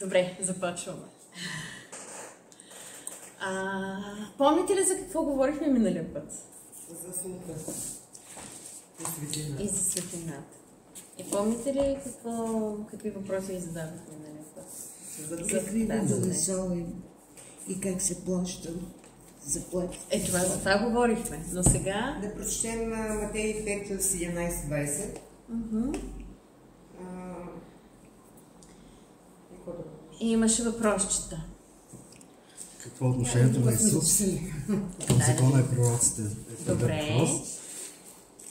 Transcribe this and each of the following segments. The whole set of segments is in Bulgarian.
Добре, започваме. Помните ли за какво говорихме миналия път? За слуха. И светлината. И за светлината. И помните ли какви въпроси ви зададохме миналия път? За месо и как се плаща заплатите. За това говорихме. Но сега... Да прочетем Матей 5, 17-20. И имаше въпросчета. Какво е отношението на Исус към закона и пророците? Добре.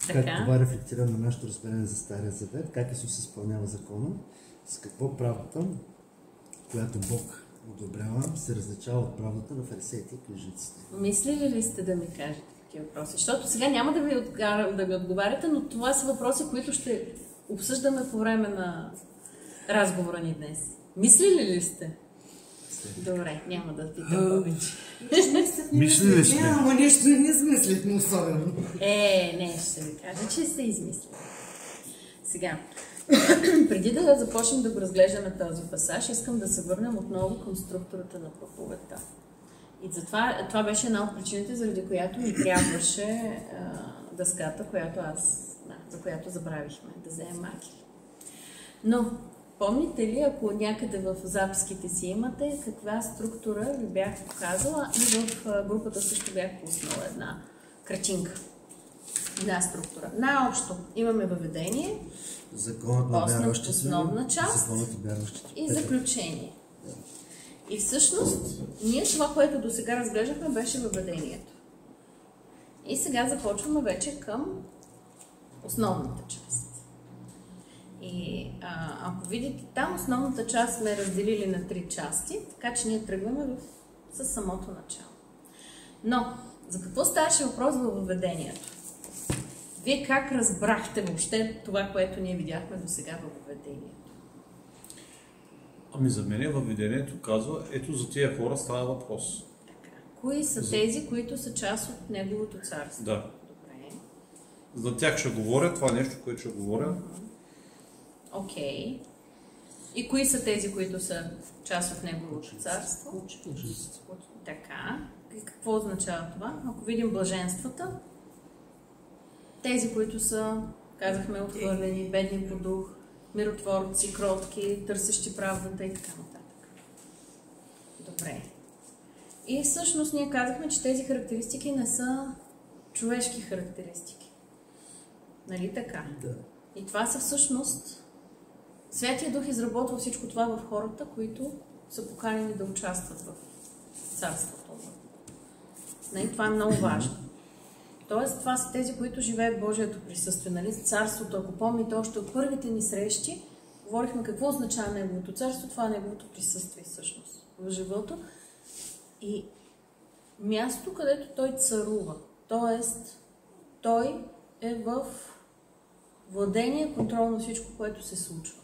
Как това рефлектира на нашето разбиране за Стария Завет? Как Исус изпълнява закона? С какво правдата, която Бог одобрява, се различава от правдата на фарисеите и книжниците? Мислили ли сте да ми кажете такива въпроси? Защото сега няма да ви отговаряте, но това са въпроси, които ще обсъждаме по време на разговора ни днес. Мислили ли сте? Добре, няма да питам повече. Мислили сте? Ама нещо не измислихме особено. Не, ще ви кажа, че сте измислили. Сега, преди да започнем да го разглеждаме този пасаж, искам да се върнем отново към структурата на проповедта. И затова това беше една от причините, заради която ми трябваше дъската, за която забравихме да вземем маркер. Но, помните ли, ако някъде в записките си имате, каква структура ви бях показала и в групата също бях пуснала една картинка. Една структура. Най-общо имаме въведение, Законът на вярващите, основна част законът на вярващите и заключение. И всъщност, ние това, което до сега разглеждахме, беше въведението. И сега започваме вече към основната част. И ако видите, там основната част сме разделили на 3 части, така че ние тръгваме с самото начало. Но, за какво ставаше въпрос във въведението? Вие как разбрахте въобще това, което ние видяхме до сега във въведението? Ами за мен въведението казва, ето за тия хора става въпрос. Така. Кои са тези, които са част от Неговото царство? Да. Добре. За тях ще говоря, това нещо, което ще говоря. Окей. И кои са тези, които са част от Неговото царство? Така. И какво означава това? Ако видим блаженствата, тези, които са, казахме, отхвърлени, бедни по дух, миротворци, кротки, търсещи правдата и така нататък. Добре. И всъщност ние казахме, че тези характеристики не са човешки характеристики. Нали така? Да. И това са всъщност... Святия Дух изработва всичко това в хората, които са поканени да участват в царството. Нали? Това е много важно. Тоест, това са тези, които живеят Божието присъствие. Нали? Царството, ако помните, още от първите ни срещи, говорихме какво означава Неговото царство, това е Неговото присъствие всъщност в живота. И място, където Той царува. Тоест, Той е в владение, контрол на всичко, което се случва.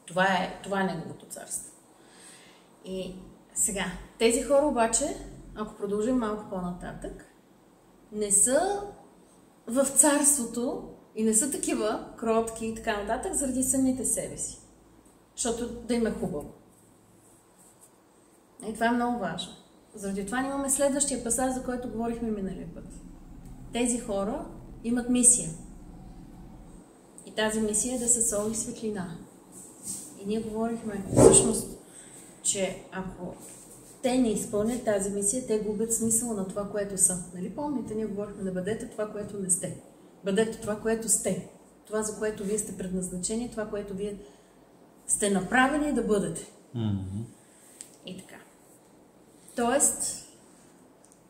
Това е Неговото царство. И сега, тези хора обаче, ако продължим малко по-нататък, не са в царството и не са такива кротки и така нататък заради самите себе си. Защото да им е хубаво. И това е много важно. Заради това имаме следващия пасаж, за който говорихме миналия път. Тези хора имат мисия. И тази мисия е да са сол и светлина. И ние говорихме всъщност, че ако те не изпълнят тази мисия, те губят смисъла на това, което са. Нали помните? Ние говорихме, не бъдете това, което не сте. Бъдете това, което сте. Това, за което вие сте предназначени, това, което вие сте направени да бъдете. И така. Тоест,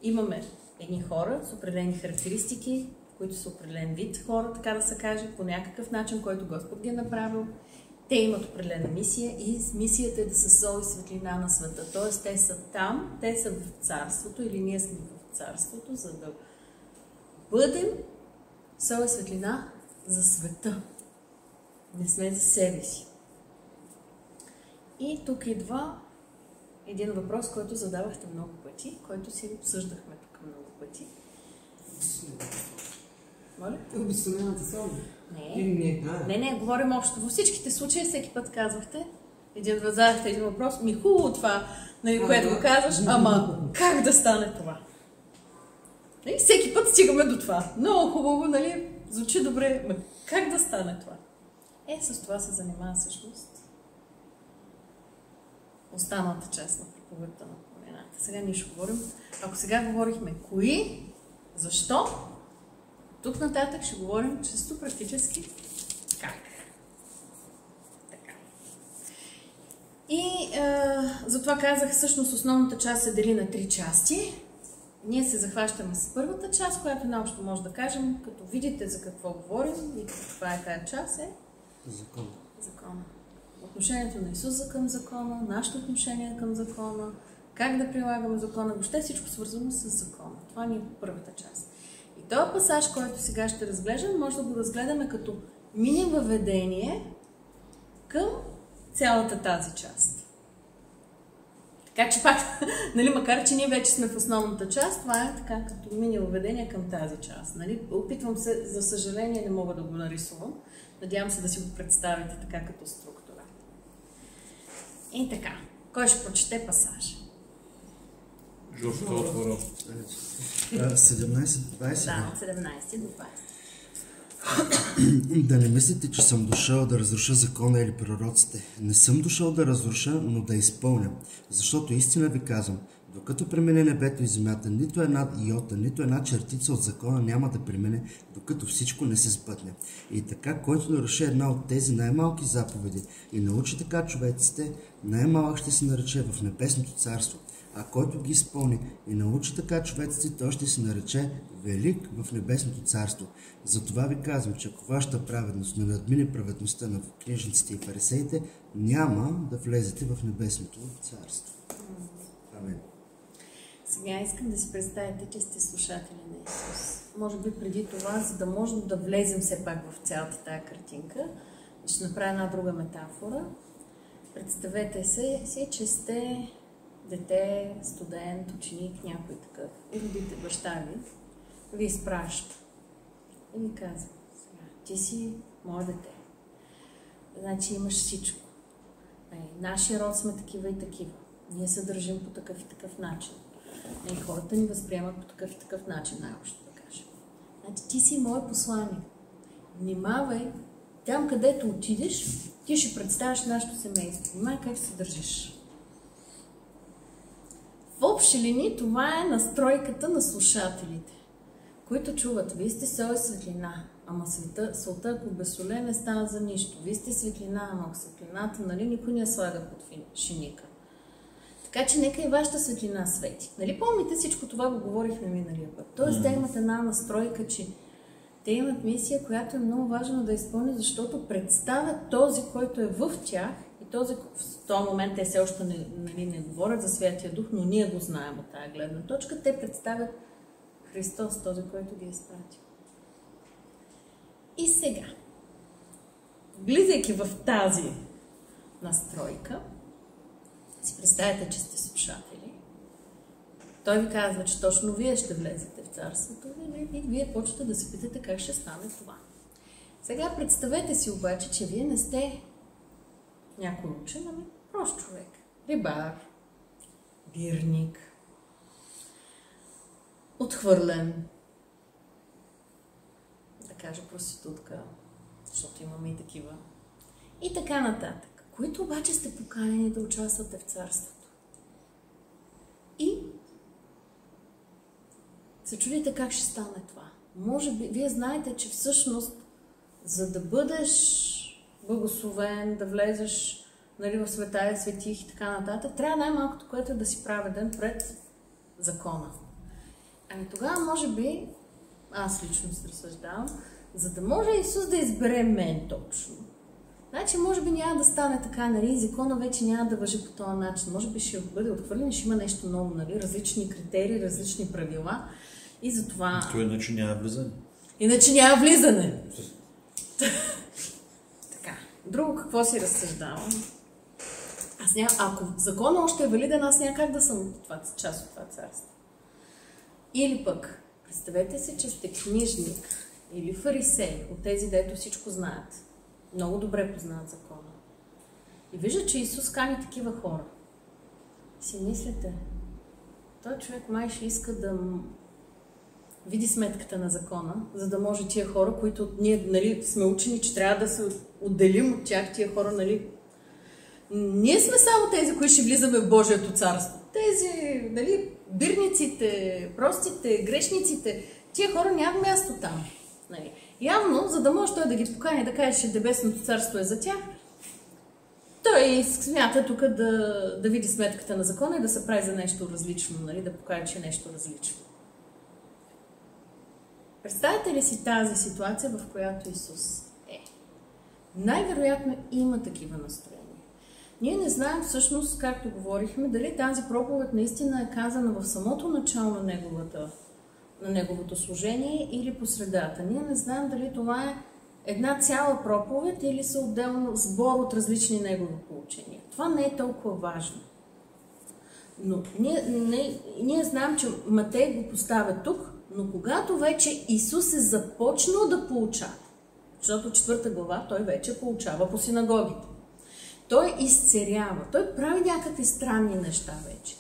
имаме едни хора с определени характеристики, които са определен вид хора, така да се каже, по някакъв начин, който Господ ги е направил. Те имат определена мисия и мисията е да са сол и светлина на света. Тоест, те са там, те са в царството или ние сме в царството, за да бъдем сол и светлина за света. Не сме за себе си. И тук идва един въпрос, който задавахте много пъти, който си обсъждахме тук много пъти. Моля? Обособената сол. Не, говорим общо. Във всичките случаи всеки път казвахте, Един зададахте един въпрос, хубаво това, нали, което го казваш, ама как да стане това? И всеки път стигаме до това. Много хубаво, нали, звучи добре, ма как да стане това? С това се занимава всъщност останалата част на проповедта на планината. Сега ние ще говорим. Ако сега говорихме кои, защо, тук нататък ще говорим чисто практически как. Така. И затова казах, всъщност основната част се дели на 3 части. Ние се захващаме с първата част, която наобщо може да кажем, като видите за какво говорим и каква е тая част Закона. Отношението на Исус към закона, нашето отношение към закона, как да прилагаме закона, въобще всичко свързано с закона. Това ни е първата част. И този пасаж, който сега ще разглеждам, може да го разгледаме като мини въведение към цялата тази част. Така че пак, нали, макар че ние вече сме в основната част, това е така като мини въведение към тази част. Нали? Опитвам се, за съжаление не мога да го нарисувам. Надявам се да си го представите така като структура. И така, кой ще прочете пасаж? Жоржо отворил. 17-20. Да, от 17 до 20. Да не мислите, че съм дошъл да разруша закона или пророците. Не съм дошъл да разруша, но да изпълня. Защото истина ви казвам, докато премине небето и земята, нито една йота, нито една чертица от закона няма да премине, докато всичко не се сбъдне. И така, който наруши една от тези най-малки заповеди и научи така човеците, най-малък ще се нарече в небесното царство. А който ги изпълни и научи така човеците, той ще се нарече велик в небесното царство. Затова ви казвам, че ако вашата праведност не надмине праведността на книжниците и фарисеите, няма да влезете в небесното царство. Амин. Сега искам да си представите, че сте слушатели на Исус. Може би преди това, за да можем да влезем все пак в цялата тая картинка, ще направя една друга метафора. Представете си, че сте дете, студент, ученик, някой такъв. И родите баща ви изпраща. И ви казва, ти си мое дете. Значи имаш всичко. Нашия род сме такива и такива. Ние се държим по такъв и такъв начин. Хората ни възприемат по такъв и такъв начин, най-общо да кажем. Значи ти си мой посланик. Внимавай, там където отидеш, ти ще представяш нашето семейство. Внимавай как се държиш. В общи линии това е настройката на слушателите, които чуват. Вие сте сол и светлина, ама солта, ако безсоле, не става за нищо. Вие сте светлина, ама ако светлината, нали, никой не я слага под шиника. Така че нека и вашата светлина свети. Нали помните, всичко това го говорихме миналия път. Тоест те имат една настройка, че те имат мисия, която е много важно да изпълнят, защото представят този, който е в тях, и този, в този момент те все още не говорят за Святия Дух, но ние го знаем от тази гледна точка. Те представят Христос, този, който ги е изпратил. И сега, влизайки в тази настройка, си представяте, че сте слушатели. Той ви казва, че точно вие ще влезете в царството и вие почвате да се питате как ще стане това. Сега представете си обаче, че вие не сте някой учен, ами прост човек. Рибар, бирник, отхвърлен, да кажа проститутка, защото имаме и такива. И така нататък. Които обаче сте поканени да участвате в царството. И се чудите как ще стане това. Може би, вие знаете, че всъщност, за да бъдеш благословен, да влезеш, нали, в светая, светих и така нататък, трябва най-малкото, което е да си праведен пред закона. Ами тогава, може би, аз лично се разсъждавам, за да може Исус да избере мен точно. Значи, може би няма да стане така, нали, закона вече няма да важи по този начин. Може би ще бъде отхвърлен, ще има нещо ново, нали, различни критерии, различни правила. И затова... То иначе няма влизане. Иначе няма влизане. Така. Друго какво си разсъждавам? Ако закона още е валиден, аз няма как да съм част от това царство. Или пък, представете си, че сте книжник или фарисей, от тези, дето всичко знаят. Много добре познават закона. И вижда, че Исус кани такива хора. Си мислите, той човек май ще иска да види сметката на закона, за да може тия хора, които ние, нали, сме учени, че трябва да се отделим от тях, тия хора, нали, ние сме само тези, които ще влизаме в Божието царство. Тези, нали, бирниците, простите, грешниците, тия хора няма място там. Нали. Явно, за да може той да ги покани, да каже, че Небесното царство е за тях, той смята тук да види сметката на закона и да се прави за нещо различно, нали, да покаже, че е нещо различно. Представете ли си тази ситуация, в която Исус е? Най-вероятно има такива настроения. Ние не знаем всъщност, както говорихме, дали тази проповед наистина е казана в самото начало на неговото служение или по средата. Ние не знаем дали това е една цяла проповед или са отделно сбор от различни негови поучения. Това не е толкова важно. Но ние знаем, че Матей го поставя тук, но когато вече Исус е започнал да поучава, защото 4 глава той вече поучава по синагогите, той изцерява, той прави някакви странни неща вече.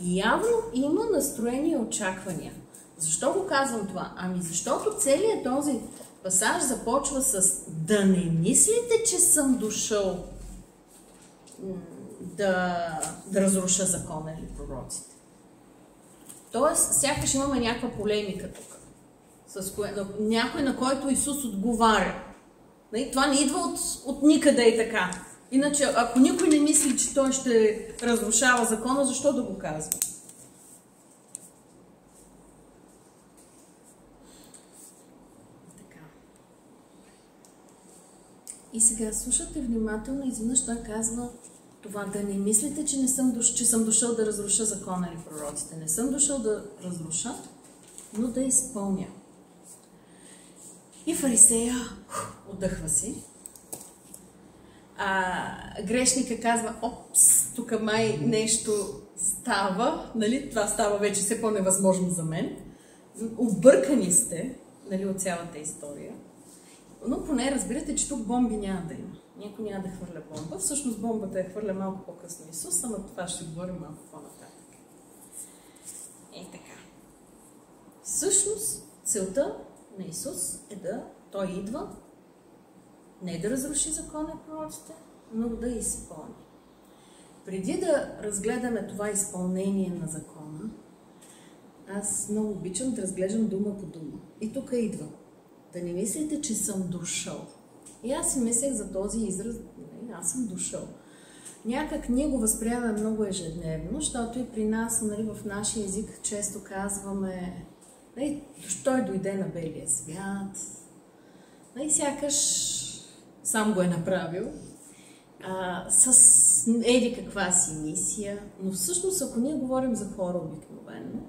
И явно има настроение и очаквания. Защо го казвам това? Ами защото целият този пасаж започва с да не мислите, че съм дошъл да разруша закона или пророците. Тоест, сякаш имаме някаква полемика тук. Някой, на който Исус отговаря. Това не идва от никъде и така. Иначе, ако никой не мисли, че той ще разрушава закона, защо да го казва? Така. И сега слушате внимателно, изведнъж той казва това: да не мислите, че съм дошъл да разруша закона или пророците. Не съм дошъл да разруша, но да изпълня. И фарисея отдъхва си. Грешника казва: опс, тук май нещо става, нали? Това става вече все по-невъзможно за мен. Объркани сте, нали, от цялата история. Но поне разбирате, че тук бомби няма да има. Някой няма да хвърля бомба. Всъщност бомбата я хвърля малко по-късно Исус, ама това ще говорим малко по-нататък. Така. Всъщност целта на Исус е той идва не да разруши закона и пророците, но да изпълни. Преди да разгледаме това изпълнение на закона, аз много обичам да разглеждам дума по дума. И тук идва. Да не мислите, че съм дошъл. И аз си мислех за този израз: аз съм дошъл. Някак ние го възприемаме много ежедневно, защото и при нас, нали, в нашия език често казваме: той дойде на белия свят, сякаш сам го е направил, с еди каква си мисия. Но всъщност, ако ние говорим за хора обикновено,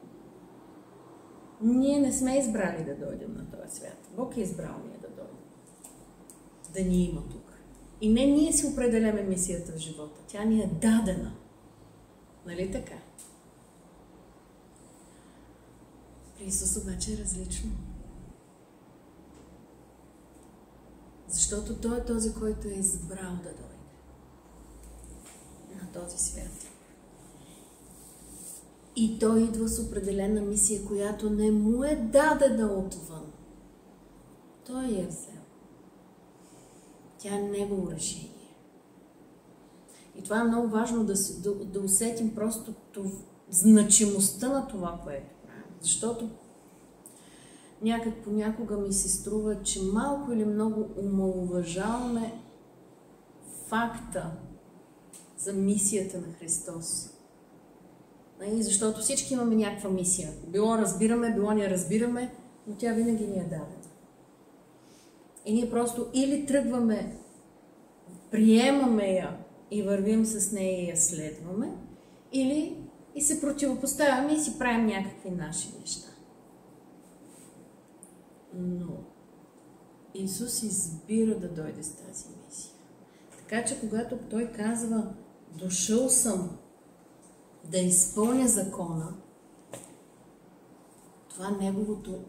ние не сме избрали да дойдем на този свят. Бог е избрал ние да дойдем. Да ни има тук. И не ние си определяме мисията в живота. Тя ни е дадена. Нали така? При Исус обаче е различно. Защото Той е този, който е избрал да дойде на този свят. И Той идва с определена мисия, която не му е дадена отвън. Той я взел. Тя е негово решение. И това е много важно да усетим просто значимостта на това, което правим. Защото някак понякога ми се струва, че малко или много омаловажаваме факта за мисията на Христос. Защото всички имаме някаква мисия. Било разбираме, било не разбираме, но тя винаги ни е дадена. И ние просто или тръгваме, приемаме я и вървим с нея и я следваме, или и се противопоставяме и си правим някакви наши неща. Но Исус избира да дойде с тази мисия. Така че когато Той казва: дошъл съм да изпълня закона, това неговото,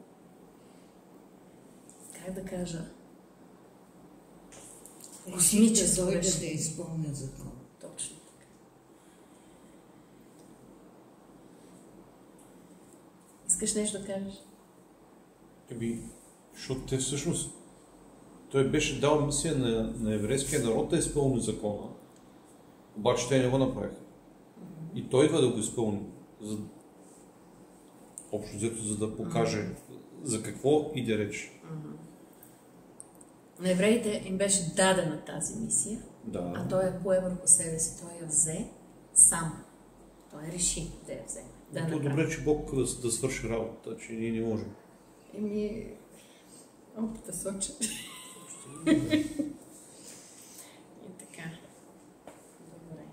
как да кажа, космическо да дойде да решение. изпълня закон. Точно така. Искаш нещо да кажеш? Защото те всъщност той беше дал мисия на еврейския народ да изпълни закона, обаче те не го направиха. И той идва да го изпълни. Общо взето, за да покаже за какво иде реч. На евреите им беше дадена тази мисия, Да. а той я пое върху себе си. Той я взе сам. Той реши да я взе. Да Ето добре, че Бог да свърши работа, че ние не можем. Опита сочи. И така. Добре.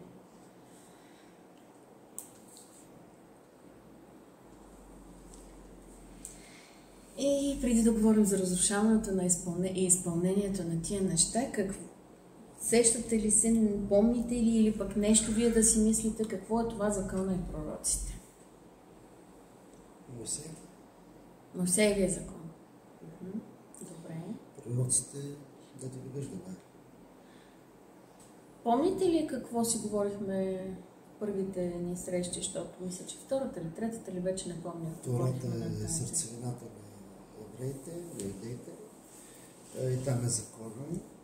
И преди да говорим за разрушаването на и изпълнението на тия неща, какво сещате ли се, помните ли или пък нещо вие да си мислите какво е това закона и пророците? Мойсеевия закон. Добре. Пророците да ви виждаме. Помните ли какво си говорихме в първите ни срещи, защото мисля, че втората или третата или вече не помня. Втората е сърцевината на евреите, на юдеите. И там е закона.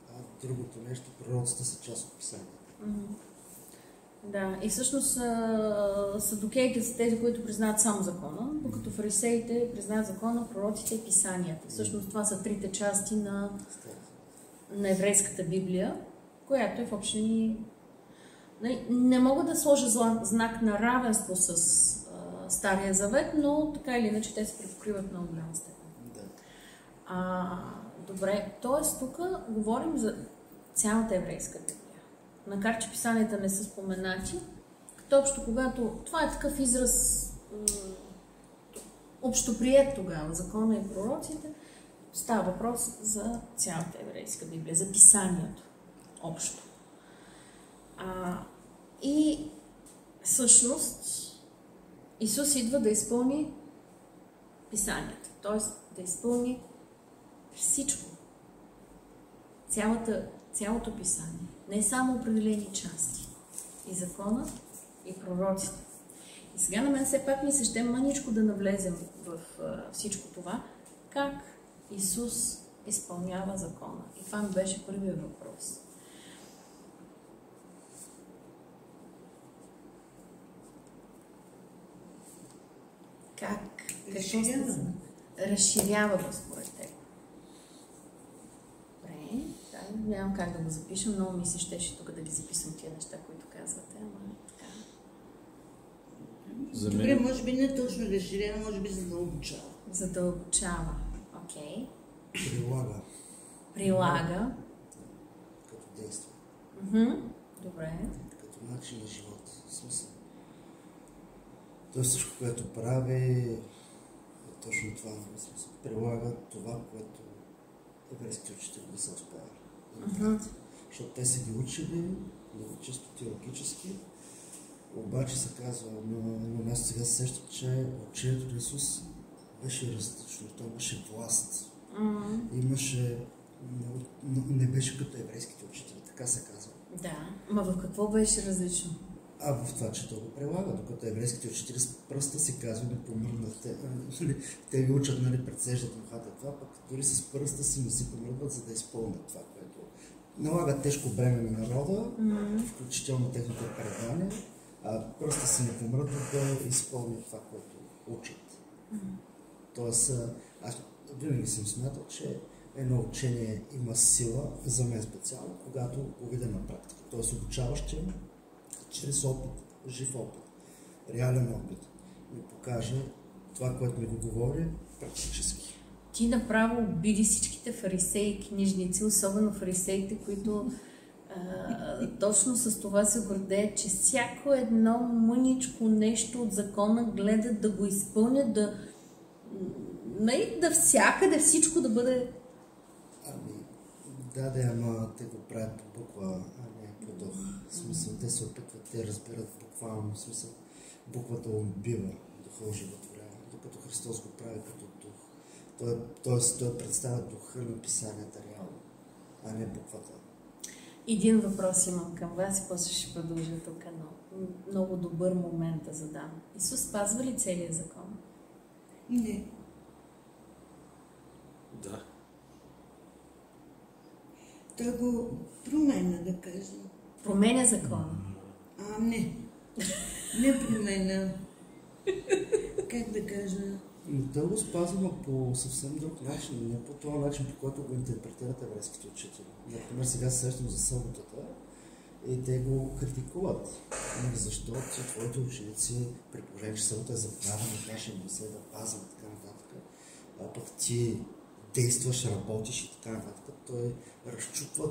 А другото нещо, пророците са част от писанието. Да, и всъщност садукеите са тези, които признават само закона, докато фарисеите признават закона, пророците и писанията. Всъщност това са трите части на еврейската Библия, която е в общи... Не мога да сложа знак на равенство с Стария Завет, но така или иначе те се препокриват много голяма степен. Добре, т.е. тук говорим за цялата еврейска Библия. Макар че писанията не са споменати, като общо когато... Това е такъв израз общоприет тогава, закона и пророците, става въпрос за цялата еврейска Библия, за писанието общо. И всъщност Исус идва да изпълни писанията, т.е. да изпълни всичко, цялото писание, не само определени части, и закона, и пророците. И сега на мен все пак ми се ще мъничко да навлезем в всичко това, как Исус изпълнява закона. И това ми беше първият въпрос. Как? Разширява го според теб. Добре, да, нямам как да го запишем, много ми се щеше тук да ги записвам тия неща, които казвате, ама така. Добре, може би не точно разширява, може би задълбочава. Задълбочава, окей. Прилага. Като действа. Добре. Като начин на живот. В смисъл. То всичко, което прави, е точно това. В смисъл. Прилага това, което еврейските учители не са успявали. Защото те са ги учили много чисто теологически, обаче се казва, но място сега се сеща, че учението на Исус беше различно. Той имаше власт. Имаше... Не беше като еврейските учители, така се казва. Да, ма в какво беше различно? В това, че той го прилага, докато еврейските учители с пръста си казват, не помръднат. Те ви учат, предсеждат мухата това, пък дори с пръста си не си помръдват, за да изпълнят това, което налага тежко бреме на народа, включително техните предания, а пръста си не помръдват да изпълнят това, което учат. Тоест, аз винаги съм смятал, че едно учение има сила, за мен специално, когато го видя на практика. Тоест, обучаващия чрез опит, жив опит, реален опит, ми покаже това, което ми го говори практически. Ти направо обиди всичките фарисеи и книжници, особено фарисеите, които точно с това се гордеят, че всяко едно мъничко нещо от закона гледат да го изпълнят, да всякъде всичко да бъде... Ама те го правят по буква, а не по дух. В смисъл, те се опитват, те разбират буквално, в смисъл, буквата убива, духа оживотворява, докато Христос го прави като дух. Тоест, той представя духа на писанията реално, а не буквата. Един въпрос имам към вас и после ще продължа тук, но много добър момент да задам. Исус спазва ли целият закон? Не. Да. Той го променя, да кажем. Променя закона. Не. Не променя. Как да кажа? Той го спазва по съвсем друг начин, не по този начин, по който го интерпретират еврейските учители. Например, сега се сещам за съботата и те го критикуват. Защо твоите ученици, при положение, че събота е заповядана от нашия Моисей да пазим и така нататък, а пък ти действаш, работиш и така нататък. Той разчупва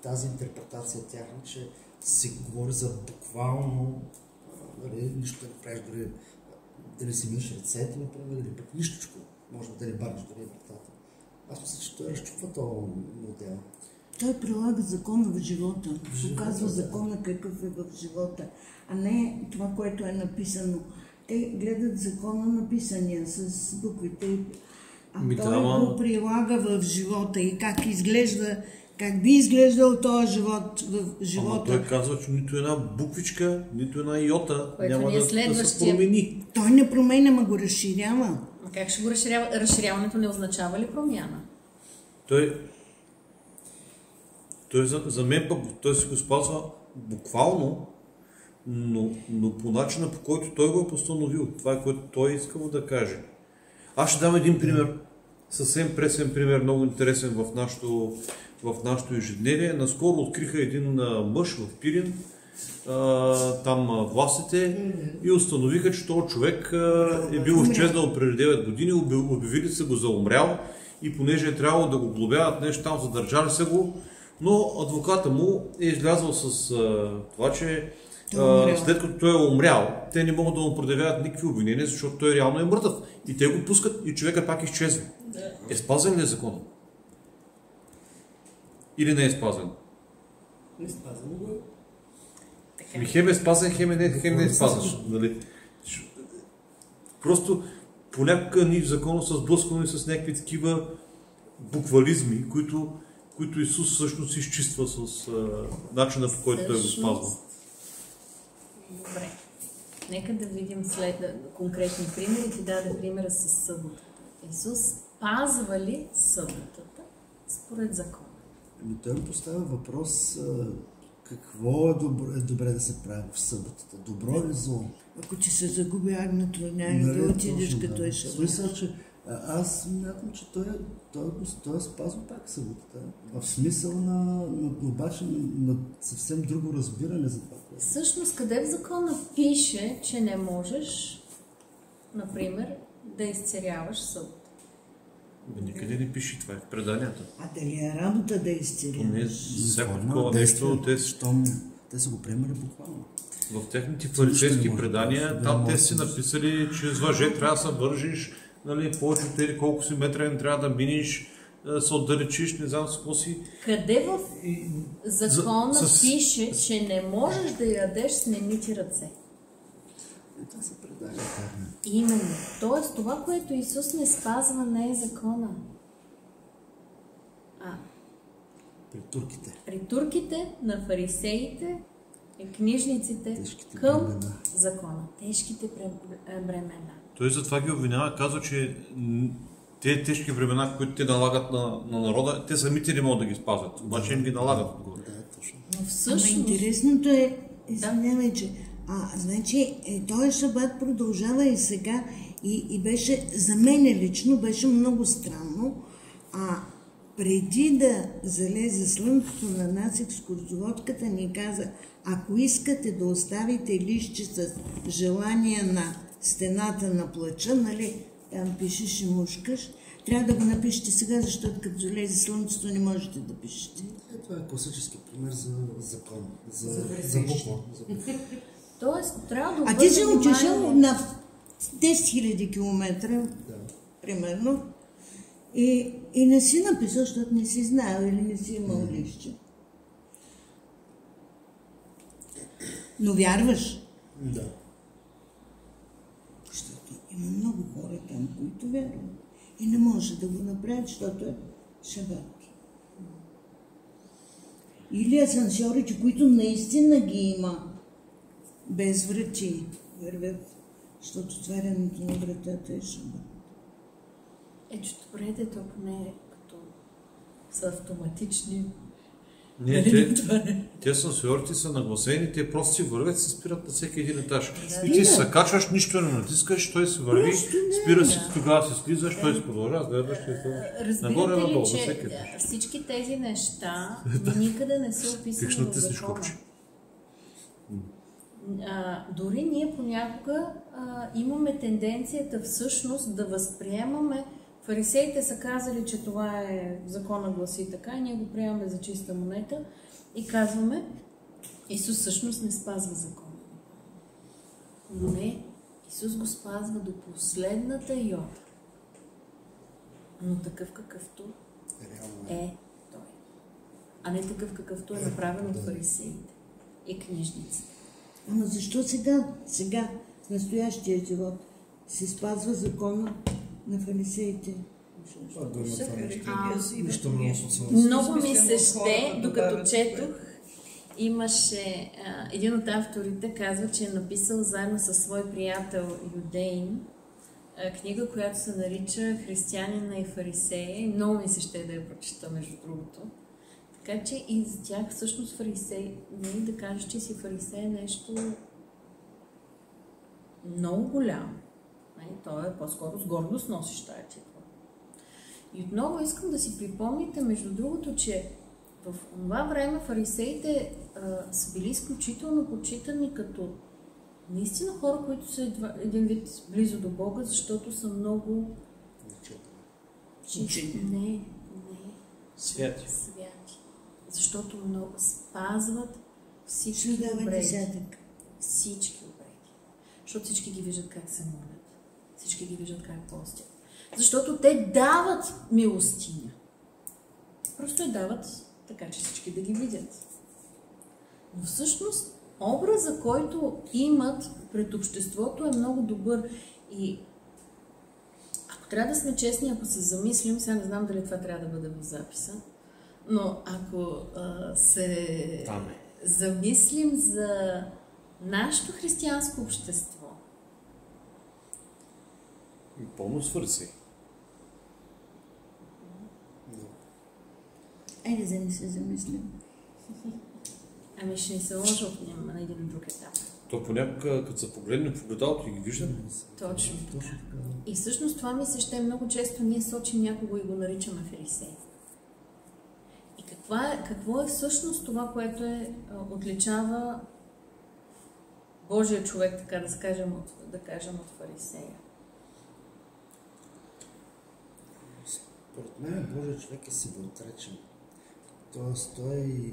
тази интерпретация тяхна, че се говори за буквално нищо да не правиш, дори да не си миеш ръцете, например, или пък нищичко, може да не бариш дори вратата. Аз мисля, че той разчупва този модел. Той прилага закона в живота. Показва закона какъв е в живота, а не това, което е написано. Те гледат закона написания с буквите, а той го прилага в живота и как изглежда, как би изглеждал този живот в живота. Ама той казва, че нито една буквичка, нито една йота което няма да се промени. Той не променя, ма го разширява. А как ще го разширява? Разширяването не означава ли промяна? Той за мен пък той се го спазва буквално, но по начина, по който той го е постановил. Това е което той е искал да каже. Аз ще дам един пример, съвсем пресен пример, много интересен в нашото ежедневие. Наскоро откриха един мъж в Пирин, там властите, и установиха, че този човек е бил изчезнал преди 9 години, обявили са го за умрял и понеже е трябвало да го глобяват нещо там, задържали са го, но адвоката му е излязъл с това, че след като той е умрял, те не могат да му предявяват никакви обвинения, защото той реално е мъртъв. И те го пускат и човека пак изчезва. Е спазен ли е закона? Или не е спазен? Не спазен го е. Хем е спазен, хем не е спазен. Нали? Просто понякога ни в закона са сблъсквани с някакви такива буквализми, които Исус всъщност изчиства с начина, по който той го спазва. Добре. Нека да видим конкретни примери. Ти даде примера с съботата. Исус спазва ли съботата според закона? Той ми поставя въпрос какво е добре да се прави в съботата. Добро или зло? Ако ти се загуби агнето, няма да отидеш като е шабат. Смисъл, че аз мятам, че той спазва пак съботата. В смисъл обаче на съвсем друго разбиране за това. Всъщност, къде в закона пише, че не можеш, например, да изцеряваш събота? Никъде не пише това, е в преданията. А дали е работа да изцеряваш? Не, всяко такова нещо, те са го приемали буквално. В техните фарисейски предания, там те си написали, че с въже трябва да се вържиш, нали, повече от тези колко си метра не трябва да миниш, да се отдалечиш, не знам с какво си. Къде в закона пише, че не можеш да ядеш с немити ръце? Това са предания. Именно. Тоест, това, което Исус не спазва, не е закона. При турките. При турките, на фарисеите и книжниците Тежките към бремена. закона. Тежките бремена. Той затова ги обвинява, казва, че тези тежки времена, които те налагат на народа, те самите не могат да ги спазват. Обаче им ги налагат. Да, точно. Но всъщност... Ама интересното е, извинявай, че значи, този шабат продължава и сега и беше, за мен лично, беше много странно. Преди да залезе слънцето на нас, екскурзоводката ни каза, ако искате да оставите листче с желание на стената на плача, нали, там пишеш и мушкаш, трябва да го напишете сега, защото като залезе слънцето не можете да пишете. Това е класически пример за закон, за буква. Тоест, трябва да А ти си отишъл на 10 000 км, примерно, и не си написал, защото не си знаел или не си имал лище. Но вярваш? Да. Защото има много хора там, които вярват. И не може да го направят, защото е шабат. Или асансьорите, които наистина ги има без врати, вървят, защото отварянето на вратата е шуба. Че добре, то поне като са автоматични. Не, те сенсорите са нагласени, те просто си вървят и се спират на всеки един етаж. И ти се качваш, нищо не натискаш, той се върви, спира си, тогава се слизаш, той се продължава, гледаш, нагоре надолу, на всеки етаж. Всички тези неща никъде не са описани в закона. Дори ние понякога имаме тенденцията всъщност да възприемаме. Фарисеите са казали, че това е закона гласи така и ние го приемаме за чиста монета и казваме, Исус всъщност не спазва закона. Но не, Исус го спазва до последната йота. Но такъв какъвто е той. А не такъв какъвто е направен от фарисеите и книжниците. Ама защо сега, в настоящия живот, се спазва закона на фарисеите? Много ми се ще, докато четох, имаше един от авторите казва, че е написал заедно със свой приятел Юдейн книга, която се нарича Християнина и фарисея. Много ми се ще да я прочета, между другото. Така че и за тях всъщност фарисей, да кажеш, че си фарисей е нещо много голямо. То е по-скоро с гордост носиш тая титла. И отново искам да си припомните, между другото, че в това време фарисеите са били изключително почитани като наистина хора, които са един вид близо до Бога, защото са много Не. Святи. Защото много спазват всички обреди. Всички обреди. Защото всички ги виждат как се молят. Всички ги виждат как постят. Защото те дават милостиня. Просто я дават така, че всички да ги видят. Но всъщност образа, който имат пред обществото е много добър. И ако трябва да сме честни, ако се замислим, сега не знам дали това трябва да бъде в записа, но ако се замислим за нашето християнско общество. Пълно с фарисеи. Айде да не се замислим. Ами ще ни се лъжа на един друг етап. То понякога, като се погледнем в огледалото и ги виждаме. Точно така. И всъщност това ми се ще много често ние сочим някого и го наричаме фарисей. И какво е всъщност това, което отличава Божия човек, така да кажем от фарисея? Според мен Божия човек е себеотречен. Тоест той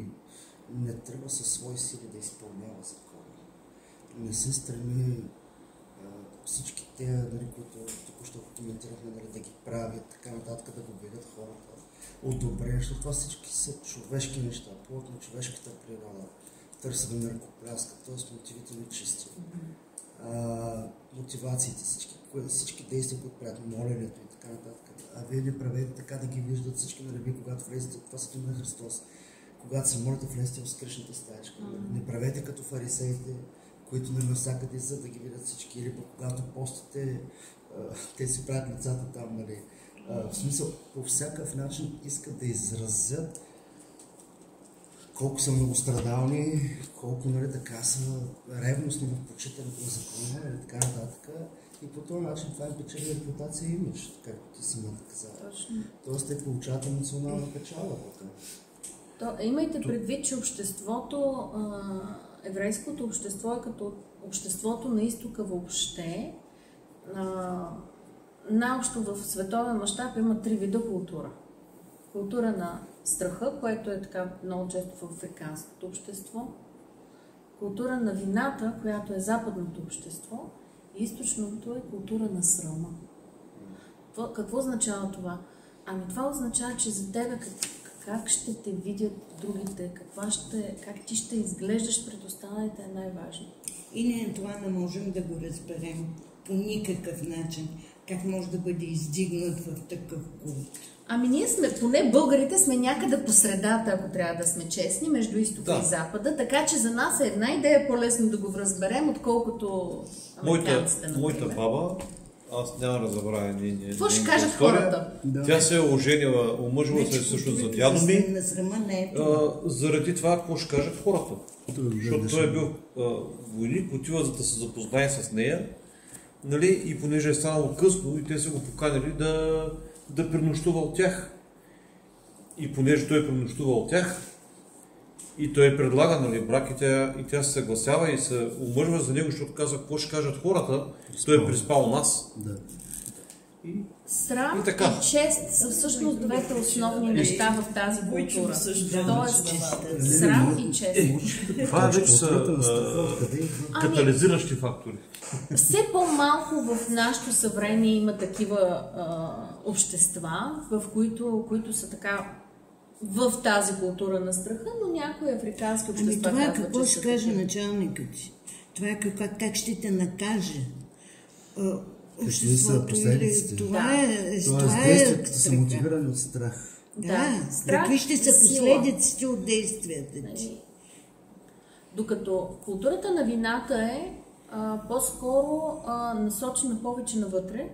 не тръгва със свои сили да изпълнява закона. Не се стреми всички те, които току-що коментирахме, да ги правят, така нататък, да го видят хората одобрени, защото това всички са човешки неща, плод на човешката природа. Търса да ме ръкопляскат, т.е. мотивите ми чисти. Мотивациите, всички действия, които правят, моленето и така нататък. А вие не правете така да ги виждат всички, нали, когато влезете, това са думи на Христос. Когато се молите, влезете в скръшната стаечка. Не правете като фарисеите, които не навсякъде за да ги видят всички. Или когато постите, те си правят лицата там, нали. В смисъл, по всякакъв начин искат да изразят колко са многострадални, колко, нали, така са ревностни в почитането на закона, нали, така нататък. И по този начин това е печели репутация и имидж, както ти самата казала. Точно. Тоест те получават емоционална печала. Имайте предвид, че обществото, еврейското общество е като обществото на изтока въобще. Наобщо в световен мащаб има 3 вида култура. Култура на страха, което е така много често в африканското общество. Култура на вината, която е западното общество. И източното е култура на срама. Какво означава това? Ами това означава, че за тебе как ще те видят другите, как ти ще изглеждаш пред останалите е най-важно. И ние това не можем да го разберем по никакъв начин. Как може да бъде издигнат в такъв култ? Ами ние сме, поне българите сме някъде по средата, ако трябва да сме честни, между изтока и запада, така че за нас е една идея по-лесно да го разберем, отколкото американците, например. Моята баба, аз няма да забравя какво ще кажат хората? Тя се е оженила, омъжила се също за дядо ми. Заради това, какво ще кажат хората? Защото той е бил войник, отива за да се запознае с нея, нали? И понеже е станало късно и те са го поканили да пренощува от тях. И понеже той пренощува от тях, и той предлага, нали, брак, и тя се съгласява и се омъжва за него, защото казва, какво ще кажат хората, той е приспал нас. Да. Срам и чест са всъщност двете основни неща в тази култура. Тоест, срам и чест. Това вече са катализиращи фактори. Все по-малко в нашето съвремие има такива общества, в които са така в тази култура на страха, но някои африкански общества това казват, какво ще каже началникът ти? Това е как ще те накаже? Какви са последиците? Това е действията са мотивирани от страх. Да, какви ще са последиците от действията ти? Докато културата на вината е по-скоро насочена повече навътре,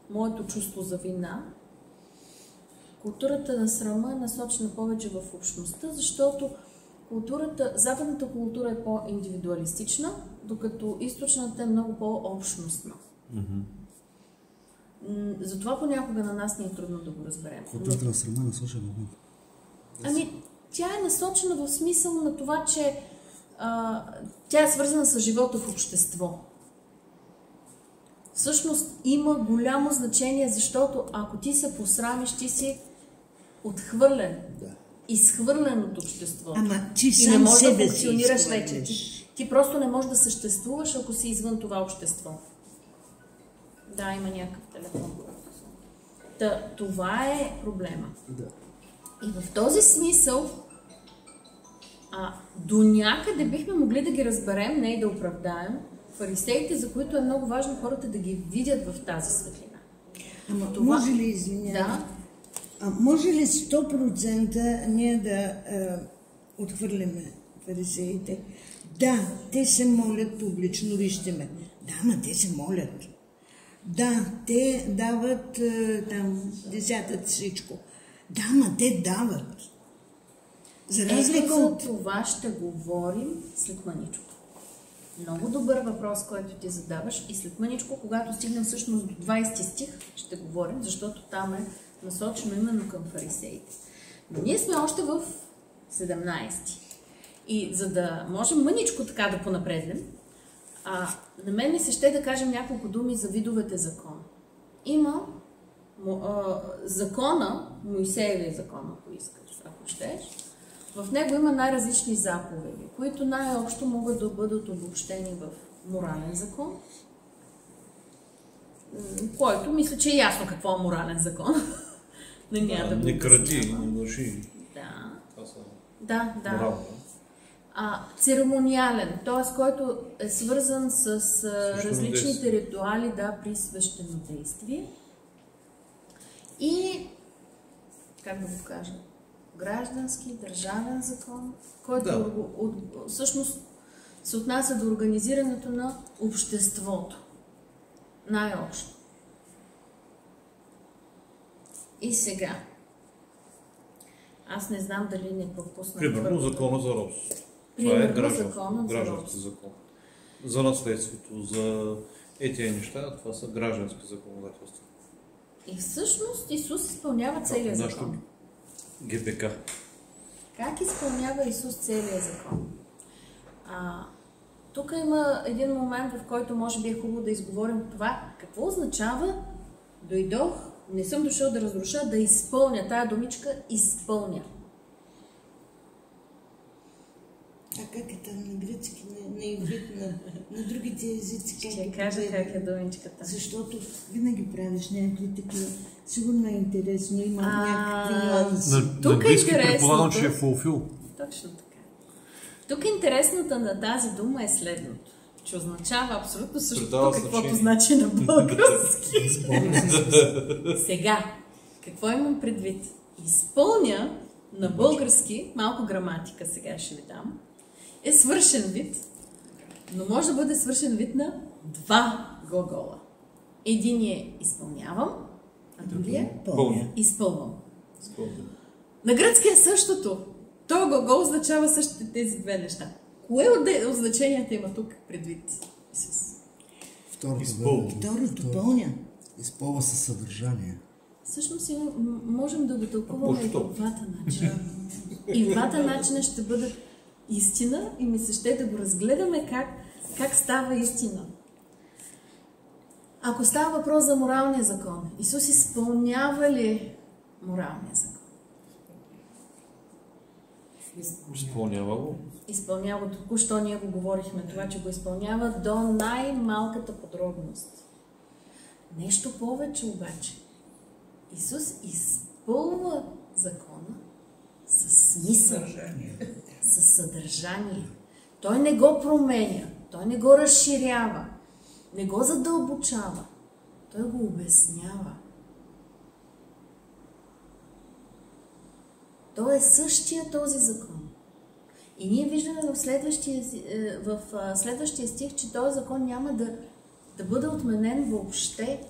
моето чувство за вина. Културата на срама е насочена повече в общността, защото западната култура е по-индивидуалистична, докато източната е много по-общностна. Затова понякога на нас ни е трудно да го разберем. Културата на срама е насочена много. Ами, тя е насочена в смисъл на това, че тя е свързана с живота в общество. Всъщност има голямо значение, защото ако ти се посрамиш, ти си отхвърлен, изхвърлен от обществото. Ама ти и сам не можеш себе да функционираш вече. Ти просто не можеш да съществуваш, ако си извън това общество. Да, има някакъв телефон. Това е проблема. Да. И в този смисъл до някъде бихме могли да ги разберем, не и да оправдаем фарисеите, за които е много важно хората да ги видят в тази светлина. Ама може ли, извинявай? Да. Може ли 100% ние да отхвърляме фарисеите? Да, те се молят публично, вижте ме. Да, ама те се молят. Да, те дават там десятът всичко. Да, ама те дават. За разлика от това ще говорим след мъничко. Много добър въпрос, който ти задаваш, и след мъничко, когато стигнем всъщност до 20 стих, ще говорим, защото там е насочено именно към фарисеите. Но ние сме още в 17. И за да можем мъничко така да понапреднем, на мен ми се ще да кажем няколко думи за видовете закон. Има закона, Моисеевия закон, ако искаш, ако щеш. В него има най-различни заповеди, които най-общо могат да бъдат обобщени в морален закон, който мисля, че е ясно какво е морален закон. Не кради, не лъжи. Да. Церемониален, т.е. който е свързан с различните ритуали при свещенодействие. И, как да го кажа, граждански, държавен закон, който всъщност се отнася до организирането на обществото. Най-общо. И сега. Аз не знам дали не пропуснах. Примерно закона за робство. Това е граждански закон. За наследството, за тези неща, това са граждански законодателства. И всъщност Исус изпълнява целия закон. ГПК. Как изпълнява Исус целия закон? Тук има един момент, в който може би е хубаво да изговорим това. Какво означава дойдох, не съм дошъл да разруша, да изпълня. Тая думичка изпълня. Как е там на гръцки, на иврит, на другите езици? Ще кажа как е думичката. Защото винаги правиш някакви такива. Сигурно е интересно, има някакви нюанси. На гръцки предполагам, че е фулфил. Точно така. Тук интересната на тази дума е следното, че означава абсолютно същото, каквото значи на български. Сега, Какво имам предвид? Изпълня на български, малко граматика сега ще ви дам, е свършен вид, но може да бъде свършен вид на два глагола. Един е изпълнявам, а другия е изпълвам. На гръцки е същото. Той глагол означава същите тези две неща. Кое от значенията има тук предвид? Второто пълня. Изпълва със съдържание. Всъщност можем да го тълкуваме и по двата начина. И двата начина ще бъдат истина и ми се ще да го разгледаме как става истина. Ако става въпрос за моралния закон, Исус изпълнява ли моралния закон? Изпълнява го. Изпълнява, току-що ние го говорихме, това, че го изпълнява до най-малката подробност. Нещо повече обаче. Исус изпълва закона със смисъл, със съдържание. Той не го променя, той не го разширява, не го задълбочава, той го обяснява. Той е същия този закон. И ние виждаме в следващия стих, че този закон няма да бъде отменен въобще.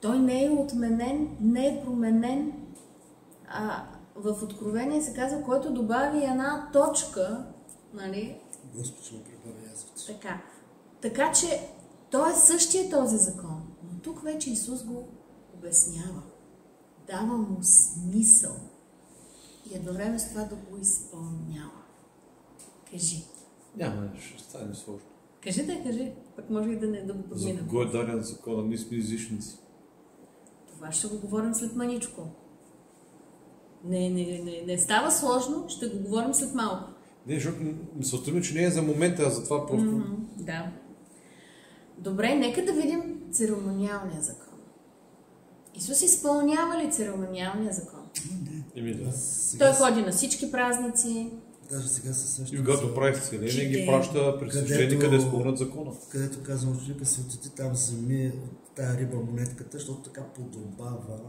Той не е отменен, не е променен. В Откровение се казва, който добави една точка, нали? Господ ще му прибави язвата. Така че той е същия този закон. Но тук вече Исус го обяснява. Дава му смисъл. И едновременно с това да го изпълнява. Кажи. Няма, ще стане сложно. Кажи. Пък може и да го подмина. За кого е даден закона? Ние сме езичници. Това ще го говорим след маничко. Не става сложно, ще го говорим след малко. Не, защото мисълта ми, че не е за момента, а за това просто... Да. Добре, нека да видим церемониалния закон. Исус изпълнява ли церемониалния закон? Да. Той ходи на всички празници. Даже сега със същото. И когато прави сценение, ги праща при свещеника да изпълнят закона. Където казвам ученика, се отиди там, вземи от тая риба монетката, защото така подобава.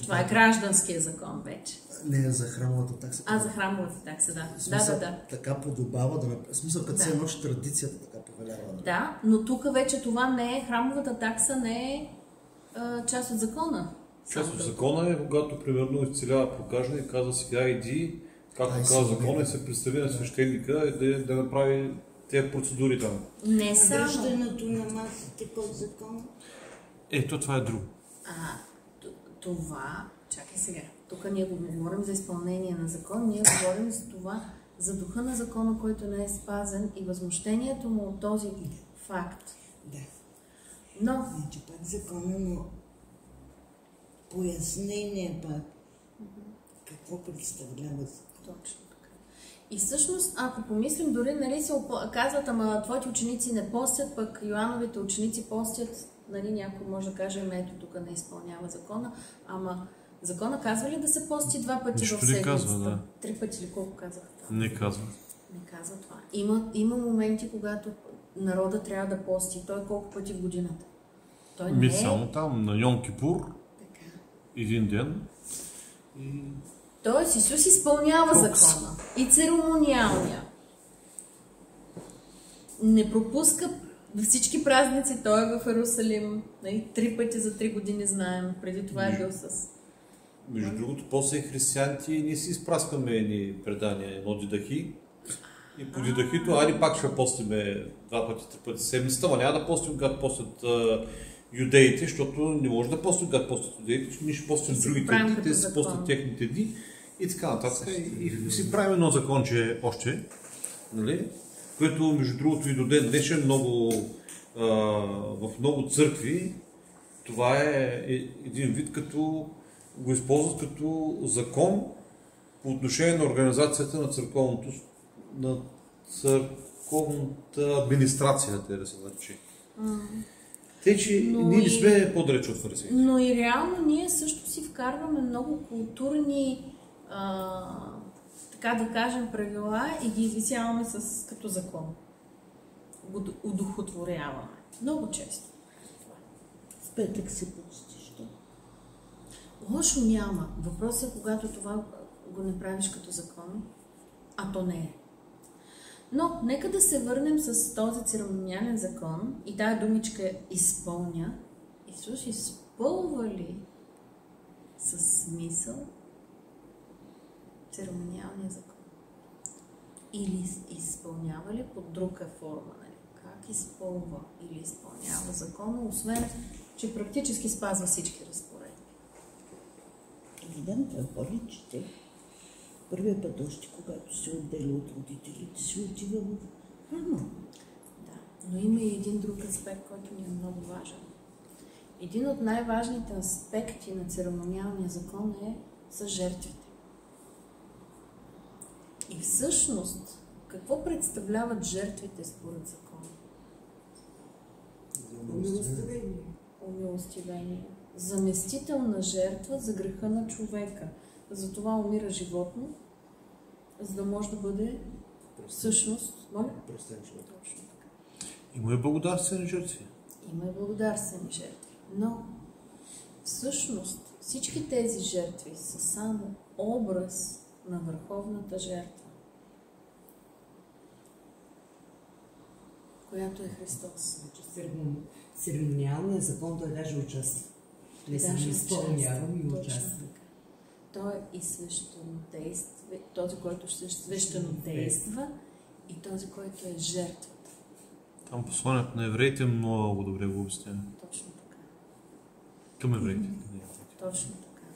Това е гражданския закон вече. Не, за храмовата такса. За храмовата такса, да. Смисъл, да. Така подобава да направи. Смисъл, като се едно, че традицията така повелява. Да, но тук вече това не е, храмовата такса не е част от закона. Част от закона е, когато примерно изцелява прокажен и казва сега иди, както казва закона, и се представи на свещеника да направи тези процедури там. Не само. Връщането на масите под закон. Това е друго. Това, чакай сега, тук ние го говорим за изпълнение на закон, ние говорим за това, за духа на закона, който не е спазен и възмущението му от този факт. Да. Но... Значи пак закона, но пояснение пак. Какво представлява закон? Точно така. И всъщност, ако помислим, дори нали се казват, ама твоите ученици не постят, пък Йоановите ученици постят, нали, някой може да каже, ето тук не изпълнява закона, ама закона казва ли да се пости 2 пъти в седмицата? Казва, да. 3 пъти ли колко казах там? Не казва. Не казва това. Има моменти, когато народа трябва да пости. Той колко пъти в годината? Той не е... само там, на Йом Кипур, един ден. Тоест Исус изпълнява закона и церемониалния. Не пропуска всички празници, той е в Иерусалим. 3 пъти за 3 години знаем. Преди това е бил с... Между другото, после християните ние си изпраскваме едни предания, едно дидахи. И по дидахито, пак ще постиме 2 пъти, 3 пъти седмицата, но няма да постим, когато постят юдеите, защото не може да постим, когато постят юдеите, че ние ще постим другите дни, те си постят техните дни и така нататък. И си правим едно законче още, нали? Което между другото и до ден днешен в много църкви това е един вид, като го използват като закон по отношение на организацията на църковната администрация, да се нарече. Тъй, че ние не сме по-далеч от фарисеите. Но и реално ние също си вкарваме много културни, така да кажем, правила и ги извисяваме като закон. Удохотворяваме. Много често. В петък се постиш. Лошо няма. Въпросът е, когато това го направиш като закон, а то не е. Но нека да се върнем с този церемониален закон и тая думичка изпълня. Исус изпълва ли със смисъл церемониалния закон? Или изпълнява ли под друга форма? Нали? Как изпълва или изпълнява закона, освен, че практически спазва всички разпоредби? Да, това личите. Първият път още, когато се отделя от родителите, се отива в храма. Да, но има и един друг аспект, който ни е много важен. Един от най-важните аспекти на церемониалния закон са жертвите. И всъщност, какво представляват жертвите според закона? Умилостивение. Заместителна жертва за греха на човека. Затова умира животно, за да може да бъде всъщност... Простен човек. Точно така. Има и благодарствени жертви. Има и благодарствени жертви. Но всъщност всички тези жертви са само образ на върховната жертва, която е Христос. Церемониалният закон той даже участва. Не само изпълнява и участва. Той е и свещенодейства, този, който свещенодейства и този, който е жертвата. Там посланието на евреите много добре го обяснява. Точно така. Към евреите. Точно така.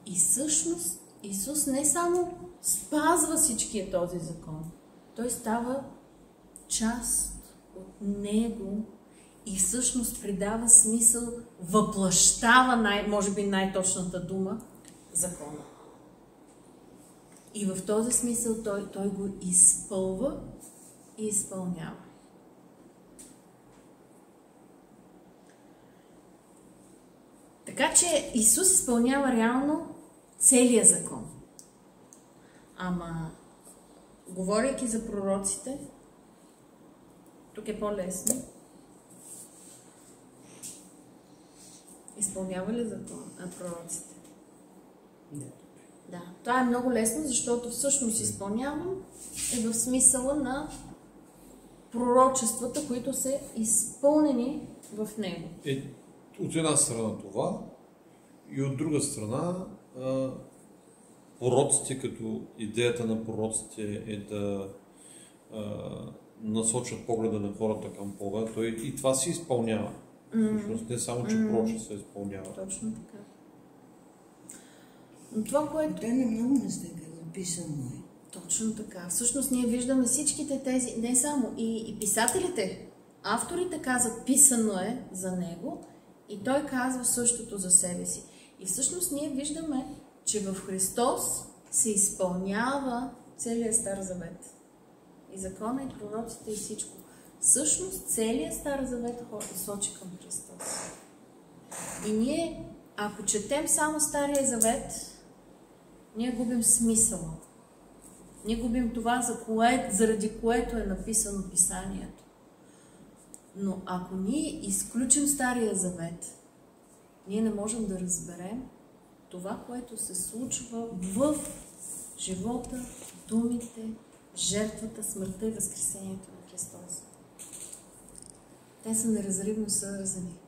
И всъщност Исус не само спазва всичкия този закон, той става част от него и всъщност придава смисъл, въплъщава, може би най-точната дума, закона. И в този смисъл той го изпълва и изпълнява. Така че Исус изпълнява реално целия закон. Ама, говорейки за пророците, тук е по-лесно. Изпълнява ли закон на пророците? Да. Това е много лесно, защото всъщност изпълнявам е в смисъла на пророчествата, които са изпълнени в него. От една страна това и от друга страна пророците, като идеята на пророците е да насочат погледа на хората към Бога, той и това се изпълнява. Всъщност не само, че пророче се изпълнява. Точно така. Но това, което... Те на много места написано е. Точно така. Всъщност ние виждаме всичките тези, не само и писателите, авторите казват, писано е за него и той казва същото за себе си. И всъщност ние виждаме, че в Христос се изпълнява целият Стар Завет. И закона, и пророците, и всичко. Всъщност целият Стар Завет сочи към Христос. И ние, ако четем само Стария Завет, ние губим смисъла. Ние губим това, заради което е написано Писанието. Но ако ние изключим Стария Завет, ние не можем да разберем това, което се случва в живота, думите, жертвата, смъртта и възкресението на Христос. Те са неразривно свързани.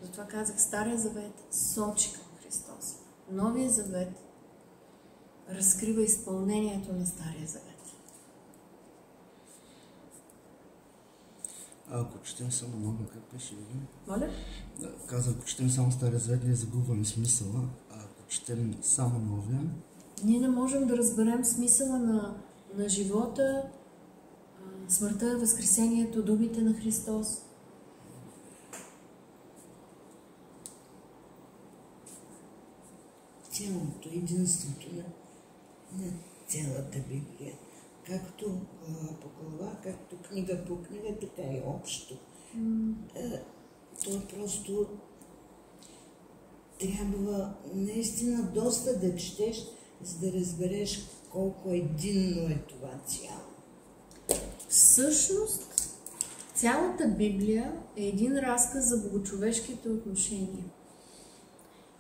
Затова казах, Стария Завет сочи към Христос. Новия Завет разкрива изпълнението на Стария Завет. Ако четем само новия, как беше ли? Моля? Да, казах, ако четем само Стария Завет, ние загубваме смисъла, а ако четем само новия... Ние не можем да разберем смисъла на живота, смъртта, възкресението, думите на Христос. Цялото, единството на цялата Библия. Както глава по глава, както книга по книга, така и общо. То просто трябва наистина доста да четеш, за да разбереш колко единно е това цяло. Всъщност, цялата Библия е един разказ за богочовешките отношения.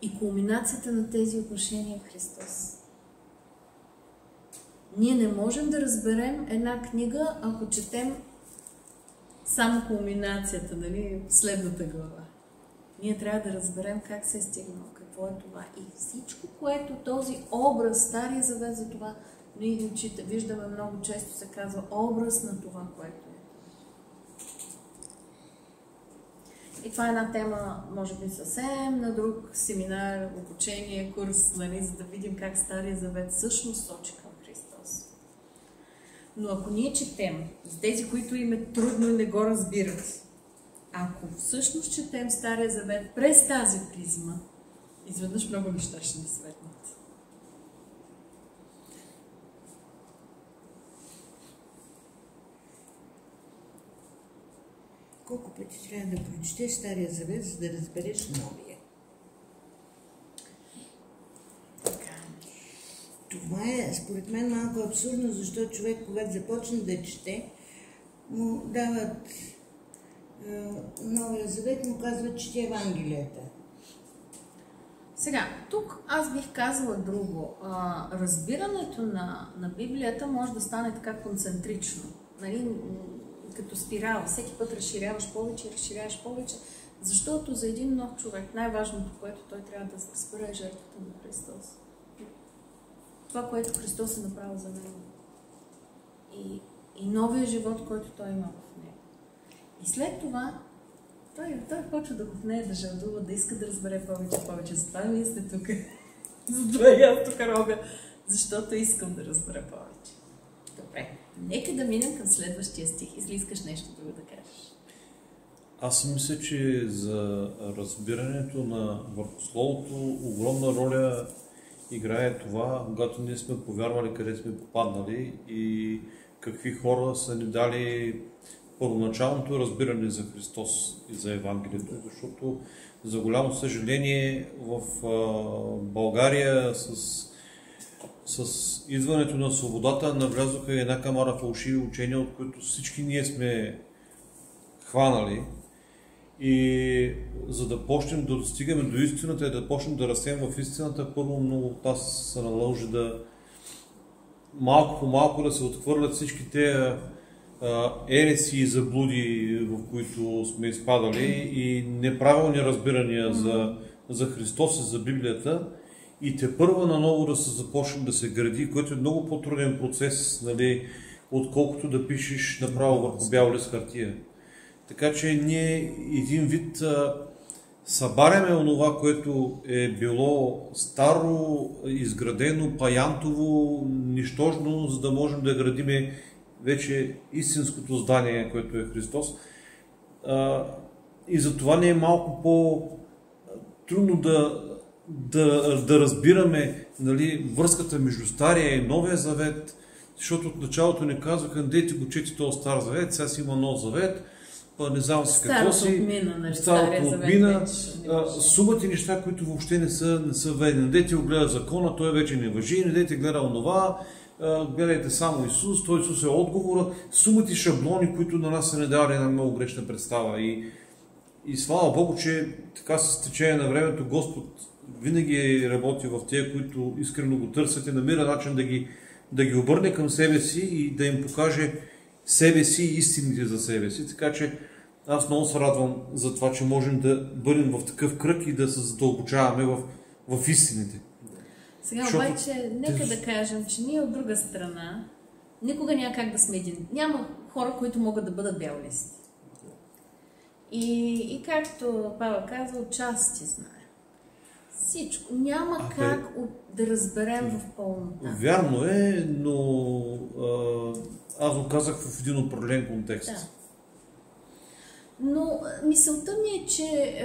И кулминацията на тези отношения е Христос. Ние не можем да разберем една книга, ако четем само кулминацията, нали, следната глава. Ние трябва да разберем как се е стигнало, какво е това. И всичко, което този образ, Стария завет за това, ние виждаме много често се казва образ на това, което е. И това е една тема, може би съвсем на друг семинар, обучение, курс, нали, за да видим как Стария завет всъщност сочи към Христос. Но ако ние четем, за тези, които им е трудно и не го разбират, ако всъщност четем Стария завет през тази призма, изведнъж много неща ще ни светнат. Колко пъти трябва да прочетеш Стария завет, за да разбереш новия? Това е, според мен, малко абсурдно, защото човек, когато започне да чете, му дават Новия завет, му казват, че Евангелията. Сега, тук аз бих казала друго. Разбирането на Библията може да стане така концентрично. Нали? Като спирала. Всеки път разширяваш повече, защото за един нов човек най-важното, което той трябва да разбере, е жертвата на Христос. Това, което Христос е направил за него. И новия живот, който той има в него. И след това той почва да говнее, да жалдува, да иска да разбере повече. Затова вие сте тук. Затова и аз тук робя. Защото искам да разбера повече. Добре. Нека да минем към следващия стих. Или искаш нещо друго да кажеш? Аз мисля, че за разбирането на върху Словото огромна роля играе това, когато ние сме повярвали къде сме попаднали и какви хора са ни дали първоначалното разбиране за Христос и за Евангелието, защото за голямо съжаление в България с идването на свободата навлязоха една камара фалшиви учения, от които всички ние сме хванали. И за да почнем да достигаме до истината и да почнем да растем в истината, първо много от нас се наложи да малко по малко да се отхвърлят всички тези ереси и заблуди, в които сме изпадали, и неправилни разбирания за Христос и за Библията, и тепърва наново да се започне да се гради, което е много по-труден процес, нали, отколкото да пишеш направо върху бял лист хартия. Така че ние един вид събаряме онова, което е било старо, изградено, паянтово, нищожно, за да можем да градиме вече истинското здание, което е Христос. И за това не е малко по-трудно да разбираме, нали, връзката между Стария и Новия завет, защото от началото ни казваха, дейте го чети този Стар завет, сега си има Нов завет, не знам си какво си, старото отмина, сумата неща, които въобще не са ведени. Не дейте го гледа закона, той вече не важи, не дейте гледа онова, гледайте само Исус, той Исус е отговора, сумата шаблони, които на нас са не давали една много грешна представа. И слава Богу, че така с течение на времето Господ винаги работи в тия, които искрено го търсят и намира начин да ги обърне към себе си и да им покаже себе си и истините за себе си. Така че аз много се радвам за това, че можем да бъдем в такъв кръг и да се задълбочаваме в истините. Сега обаче, нека да кажем, че ние от друга страна никога няма как да сме един. Няма хора, които могат да бъдат бял лист. И както Павел каза, отчасти знае. Всичко. Няма как да разберем в пълнота. Вярно е, но аз го казах в един определен контекст. Да. Но мисълта ми е, че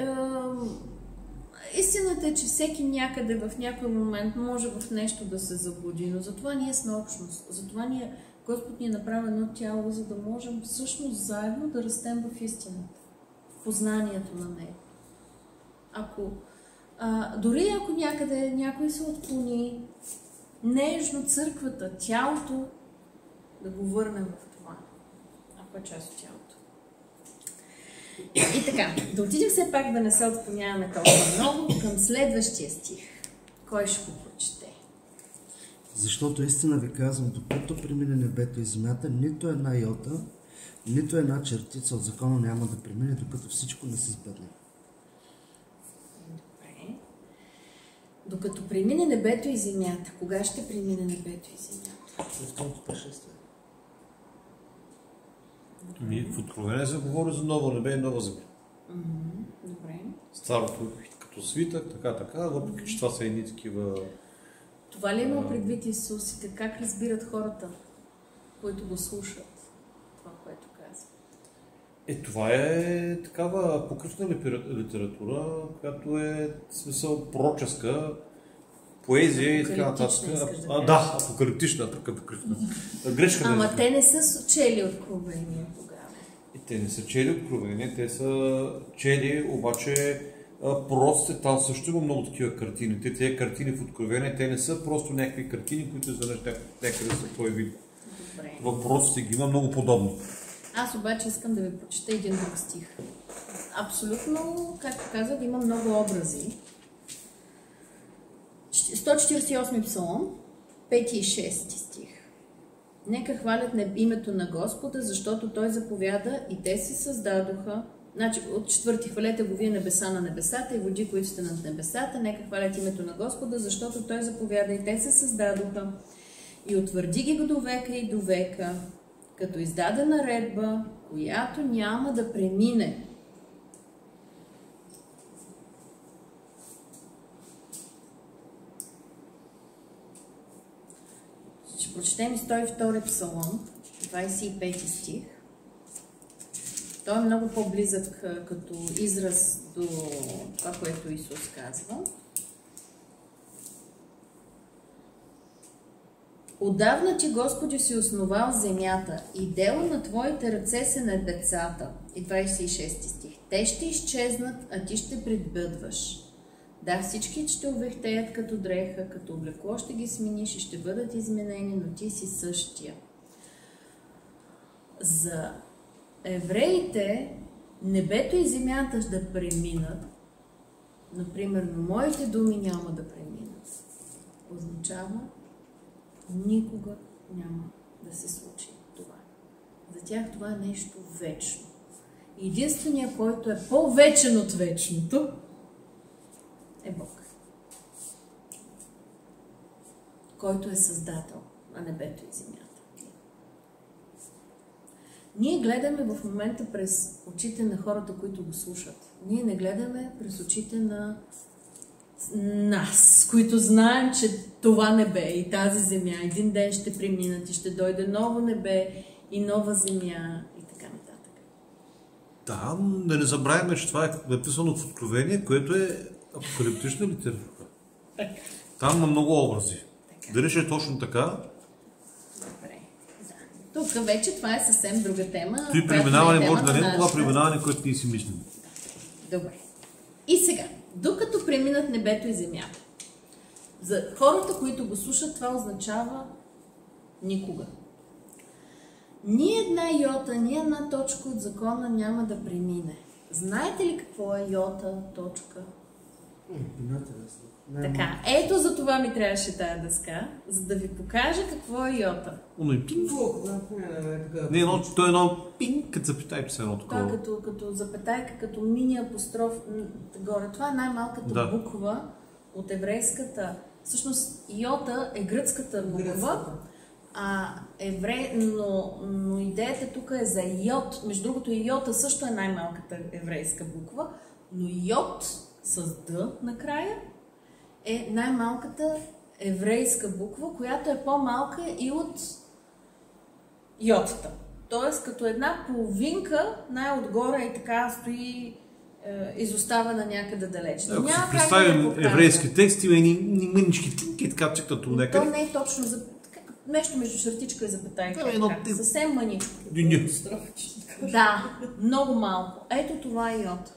истината е, че всеки някъде в някой момент може в нещо да се заблуди, но затова ние сме общност. Затова Господ ни е направил едно тяло, за да можем всъщност заедно да растем в истината, в познанието на Него. Дори ако някъде някой се отклони, нежно църквата, тялото, да го върнем в това, ако е част от тялото. И така, да отидем все пак да не се отклоняваме толкова много към следващия стих. Кой ще го прочете? Защото истина ви казвам, докато премине небето и земята, нито една йота, нито една чертица от закона няма да премине, докато всичко не се сбъдне. Добре. Докато премине небето и земята, кога ще премине небето и земята? В второто пришествие. В Откровение се говори за ново небе и нова земя. Добре. Старото като свитък, така, въпреки че това са едни такива... Това ли има предвид Исус и как разбират хората, които го слушат, това, което казва? Това е такава покритна литература, която е в смисъл пророческа, поезия и така нататък. Да, апокалиптична, покритна. Грешка. Ама те не са чели Откровение тогава. Те не са чели Откровение, те са чели, обаче пророците там също има много такива картини. Тези картини в Откровение, те не са просто някакви картини, които изведнъж някъде са появили. В пророците ги има много подобно. Аз обаче искам да ви прочета един друг стих. Абсолютно, както казах, има много образи. 148 псалом, 5 и 6 стих. Нека хвалят името на Господа, защото Той заповяда и те си създадоха. Значи, от 4 хвалете го вие небеса на небесата и води, които сте над небесата. Нека хвалят името на Господа, защото Той заповяда и те се създадоха. И утвърди ги го до века и до века, като издаде наредба, която няма да премине. Ще прочетем и 102 псалом, 25 стих. Той е много по-близък като израз до това, което Исус казва. Отдавна ти, Господи, си основал земята и дело на Твоите ръце са небесата. И 26 стих. Те ще изчезнат, а ти ще предбъдваш. Да, всички ще увехтеят като дреха, като облекло ще ги смениш и ще бъдат изменени, но ти си същия. За евреите небето и земята ще да преминат. Например, моите думи няма да преминат. Означава, никога няма да се случи това. За тях това е нещо вечно. Единственият, който е по-вечен от вечното, е Бог. Който е създател на небето и земята. Ние гледаме в момента през очите на хората, които го слушат. Ние не гледаме през очите на нас, които знаем, че това небе и тази земя един ден ще преминат и ще дойде ново небе и нова земя и така нататък. Да, да не забравяме, че това е написано в Откровение, което е апокалиптична литература. Там има много образи. Дали ще е точно така? Добре. Да. Тук вече това е съвсем друга тема. Той преминаване може да не е това преминаване, което ние си мислим. Добре. И сега, докато преминат небето и земята, за хората, които го слушат, това означава никога. Ни една йота, ни една точка от закона няма да премине. Знаете ли какво е йота точка? Така, ето за това ми трябваше тая дъска, за да ви покажа какво е йота. Не, то е едно пинг, като запитайче се едно такова. Това като запетайка, като мини апостроф горе. Това е най-малката буква от еврейската. Всъщност йота е гръцката буква, но идеята тук е за йод. Между другото и йота също е най-малката еврейска буква, но йод с д накрая е най-малката еврейска буква, която е по-малка и от йотата. Тоест, като една половинка, най-отгоре и така стои изоставена някъде далеч. Ако си представим еврейски текст, има ни мънички тинки, така чекат от някъде. То не е точно за нещо между чертичка и запетайка. Съвсем мъничко. Да, много малко. Ето това е йота.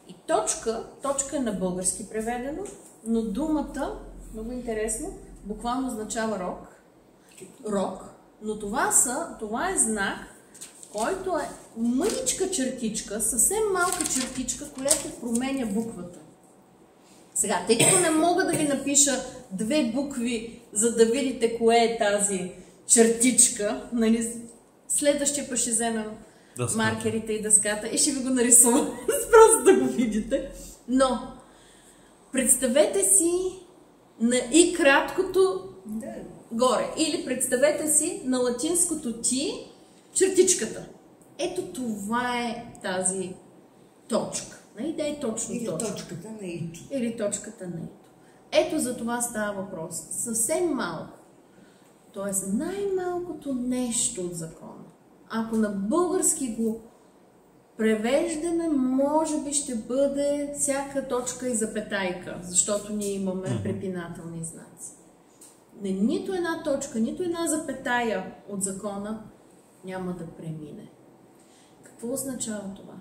И точка е на български преведено, но думата, много интересно, буквално означава рок, но това е знак, който е мъничка чертичка, съвсем малка чертичка, която променя буквата. Сега, тъй като не мога да ви напиша 2 букви, за да видите кое е тази чертичка, нали, следващия път ще вземем маркерите и дъската и ще ви го нарисувам, просто да го видите. Но, представете си на и краткото горе. Или представете си на латинското ти чертичката. Ето това е тази точка. Нали? Да е точно или точка. Точката на ито. Или точката на ито. Ето за това става въпрос. Съвсем малко. Тоест най-малкото нещо от закона. Ако на български го превеждаме, може би ще бъде всяка точка и запетайка, защото ние имаме препинателни знаци. Нито една точка, нито една запетая от закона няма да премине. Какво означава това?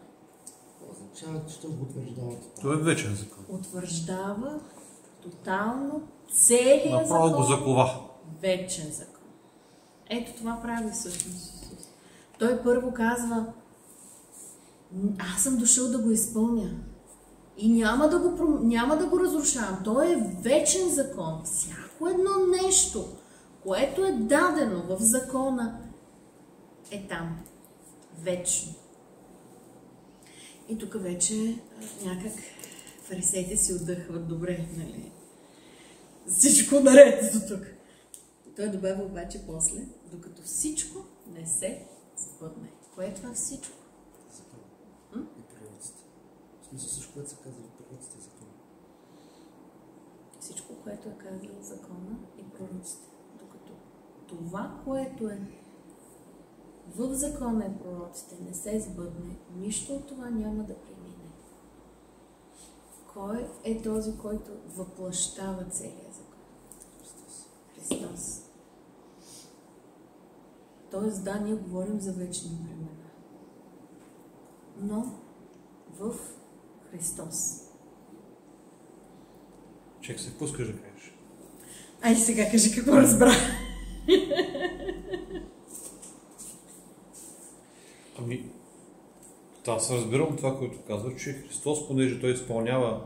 Означава, че го утвърждава. Това е вечен закон. Утвърждава тотално целия Направо закон. го закова. Вечен закон. Ето това прави всъщност Исус. Той първо казва: аз съм дошъл да го изпълня. И няма да го разрушавам. Той е вечен закон. Всяко едно нещо, което е дадено в закона, е там. Вечно. И тук вече някак фарисеите си отдъхват добре, нали? Всичко наред до тук. Той добавя обаче после, докато всичко не се сбъдне. Кое е това всичко? Закон. И пророците. В смисъл всичко, което са казали пророците и закона. Всичко, което е казал закона и пророците. Докато това, което е в закона и пророците, не се сбъдне, нищо от това няма да премине. Кой е този, който въплъщава целия закон? Христос. Тоест, да, ние говорим за вечни времена. Но в Христос. Чек се, какво искаш да кажеш? Ай, сега кажи какво разбра. Ами, аз разбирам това, което казва, че Христос, понеже той изпълнява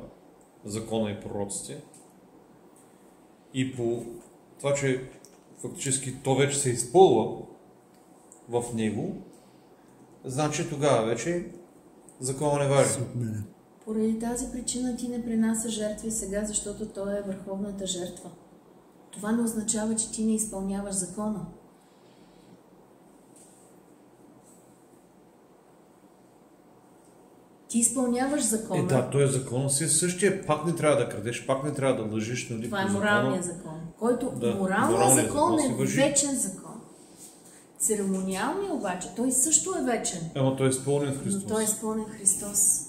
закона и пророците, и по това, че фактически то вече се изпълва в него, значи тогава вече закона не важи. Поради тази причина ти не принася жертви сега, защото той е върховната жертва. Това не означава, че ти не изпълняваш закона. Ти изпълняваш закона. Да, той е закон си същия. Пак не трябва да крадеш, пак не трябва да лъжиш. Нали, това е моралният закон. Който моралният закон е вечен закон. Церемониалният обаче, той също е вечен. Ама той е изпълнен в Христос. Но той е изпълнен в Христос.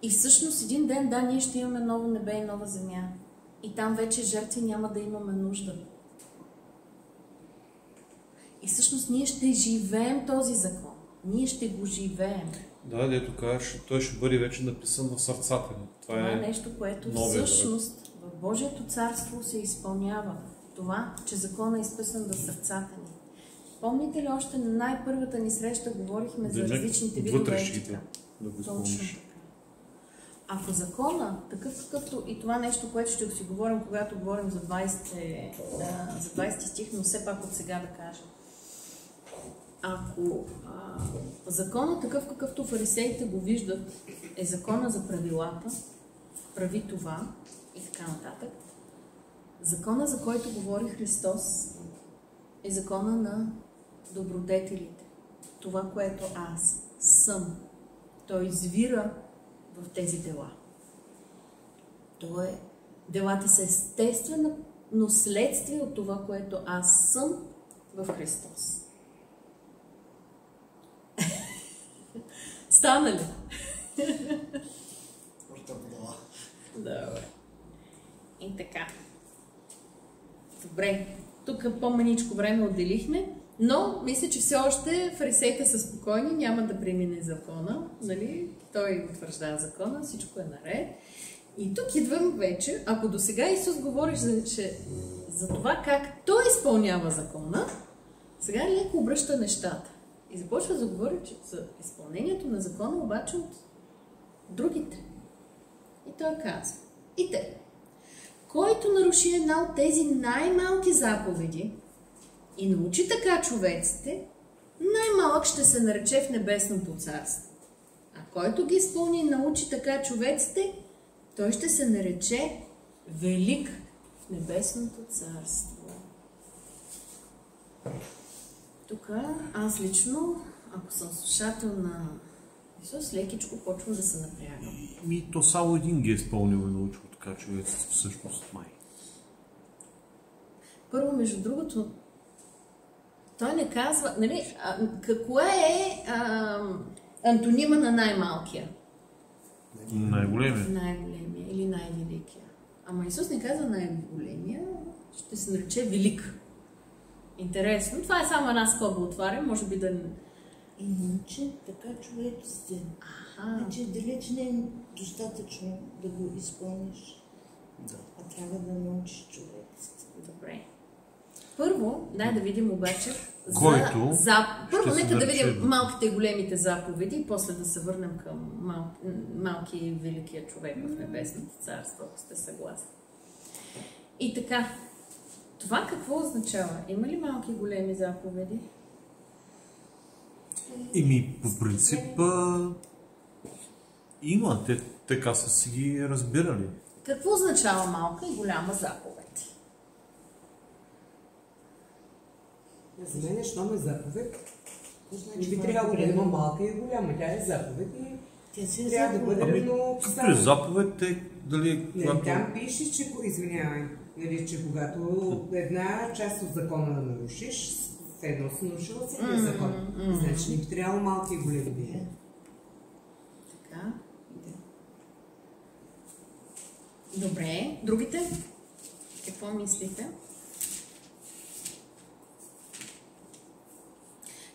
И всъщност един ден, да, ние ще имаме ново небе и нова земя. И там вече жертви няма да имаме нужда. И всъщност ние ще живеем този закон. Ние ще го живеем. Да, дето кажеш, той ще бъде вече написан в сърцата ни. Това е нещо, което всъщност в Божието царство се изпълнява. Това, че закона е изписан в сърцата ни. Помните ли още на най-първата ни среща говорихме за различните видове етика? Да го изпълниш. Ако закона, такъв какъвто и това нещо, което ще си говорим, когато говорим за 20 стих, но все пак от сега да кажем. Ако закона такъв какъвто фарисеите го виждат, е закона за правилата, прави това и така нататък, закона, за който говори Христос, е закона на добродетелите. Това, което аз съм. Той извира в тези дела. Делата са естествено следствие от това, което аз съм в Христос. Стана ли? Добре. И така. Добре. Тук по-маничко време отделихме, но мисля, че все още фарисеите са спокойни, няма да премине закона, нали? Той утвърждава закона, всичко е наред. И тук идвам вече, ако досега Исус говориш за това как Той изпълнява закона, Сега леко обръща нещата и започва да говори за изпълнението на закона, обаче от другите. И той казва: и те, който наруши една от тези най-малки заповеди и научи така човеците, най-малък ще се нарече в небесното царство. А който ги изпълни и научи така човеците, той ще се нарече велик в небесното царство. Тук аз лично, ако съм слушател на Исус, лекичко почвам да се напрягам. То само един ги е изпълнил и научил така човеците всъщност май. Първо, между другото, той не казва, нали, какво е антонима на най-малкия? Най-големия. Най-големия или най-великия. Ама Исус не казва най-големия, ще се нарече велик. Интересно. Това е само една скоба отварям, може би да... Иначе така човеците. Значи далеч не е достатъчно да го изпълниш. Да. А трябва да научиш човеците. Добре. Първо, дай да видим обаче Който първо, нека да видим малките и големите заповеди и после да се върнем към малки и великия човек в небесното царство, ако сте съгласни. И така, това какво означава? Има ли малки и големи заповеди? По принцип има. Те така са си ги разбирали. Какво означава малка и голяма заповед? За мен, щом е заповед, не би трябвало да има малка и голяма. Тя е заповед и трябва да бъде равно. Като е заповед, дали... Там пише, че, извинявай, че когато една част от закона да нарушиш, едно си нарушила целия закон. Значи не би трябвало малки и големи да е. Така. Добре. Другите? Какво мислите?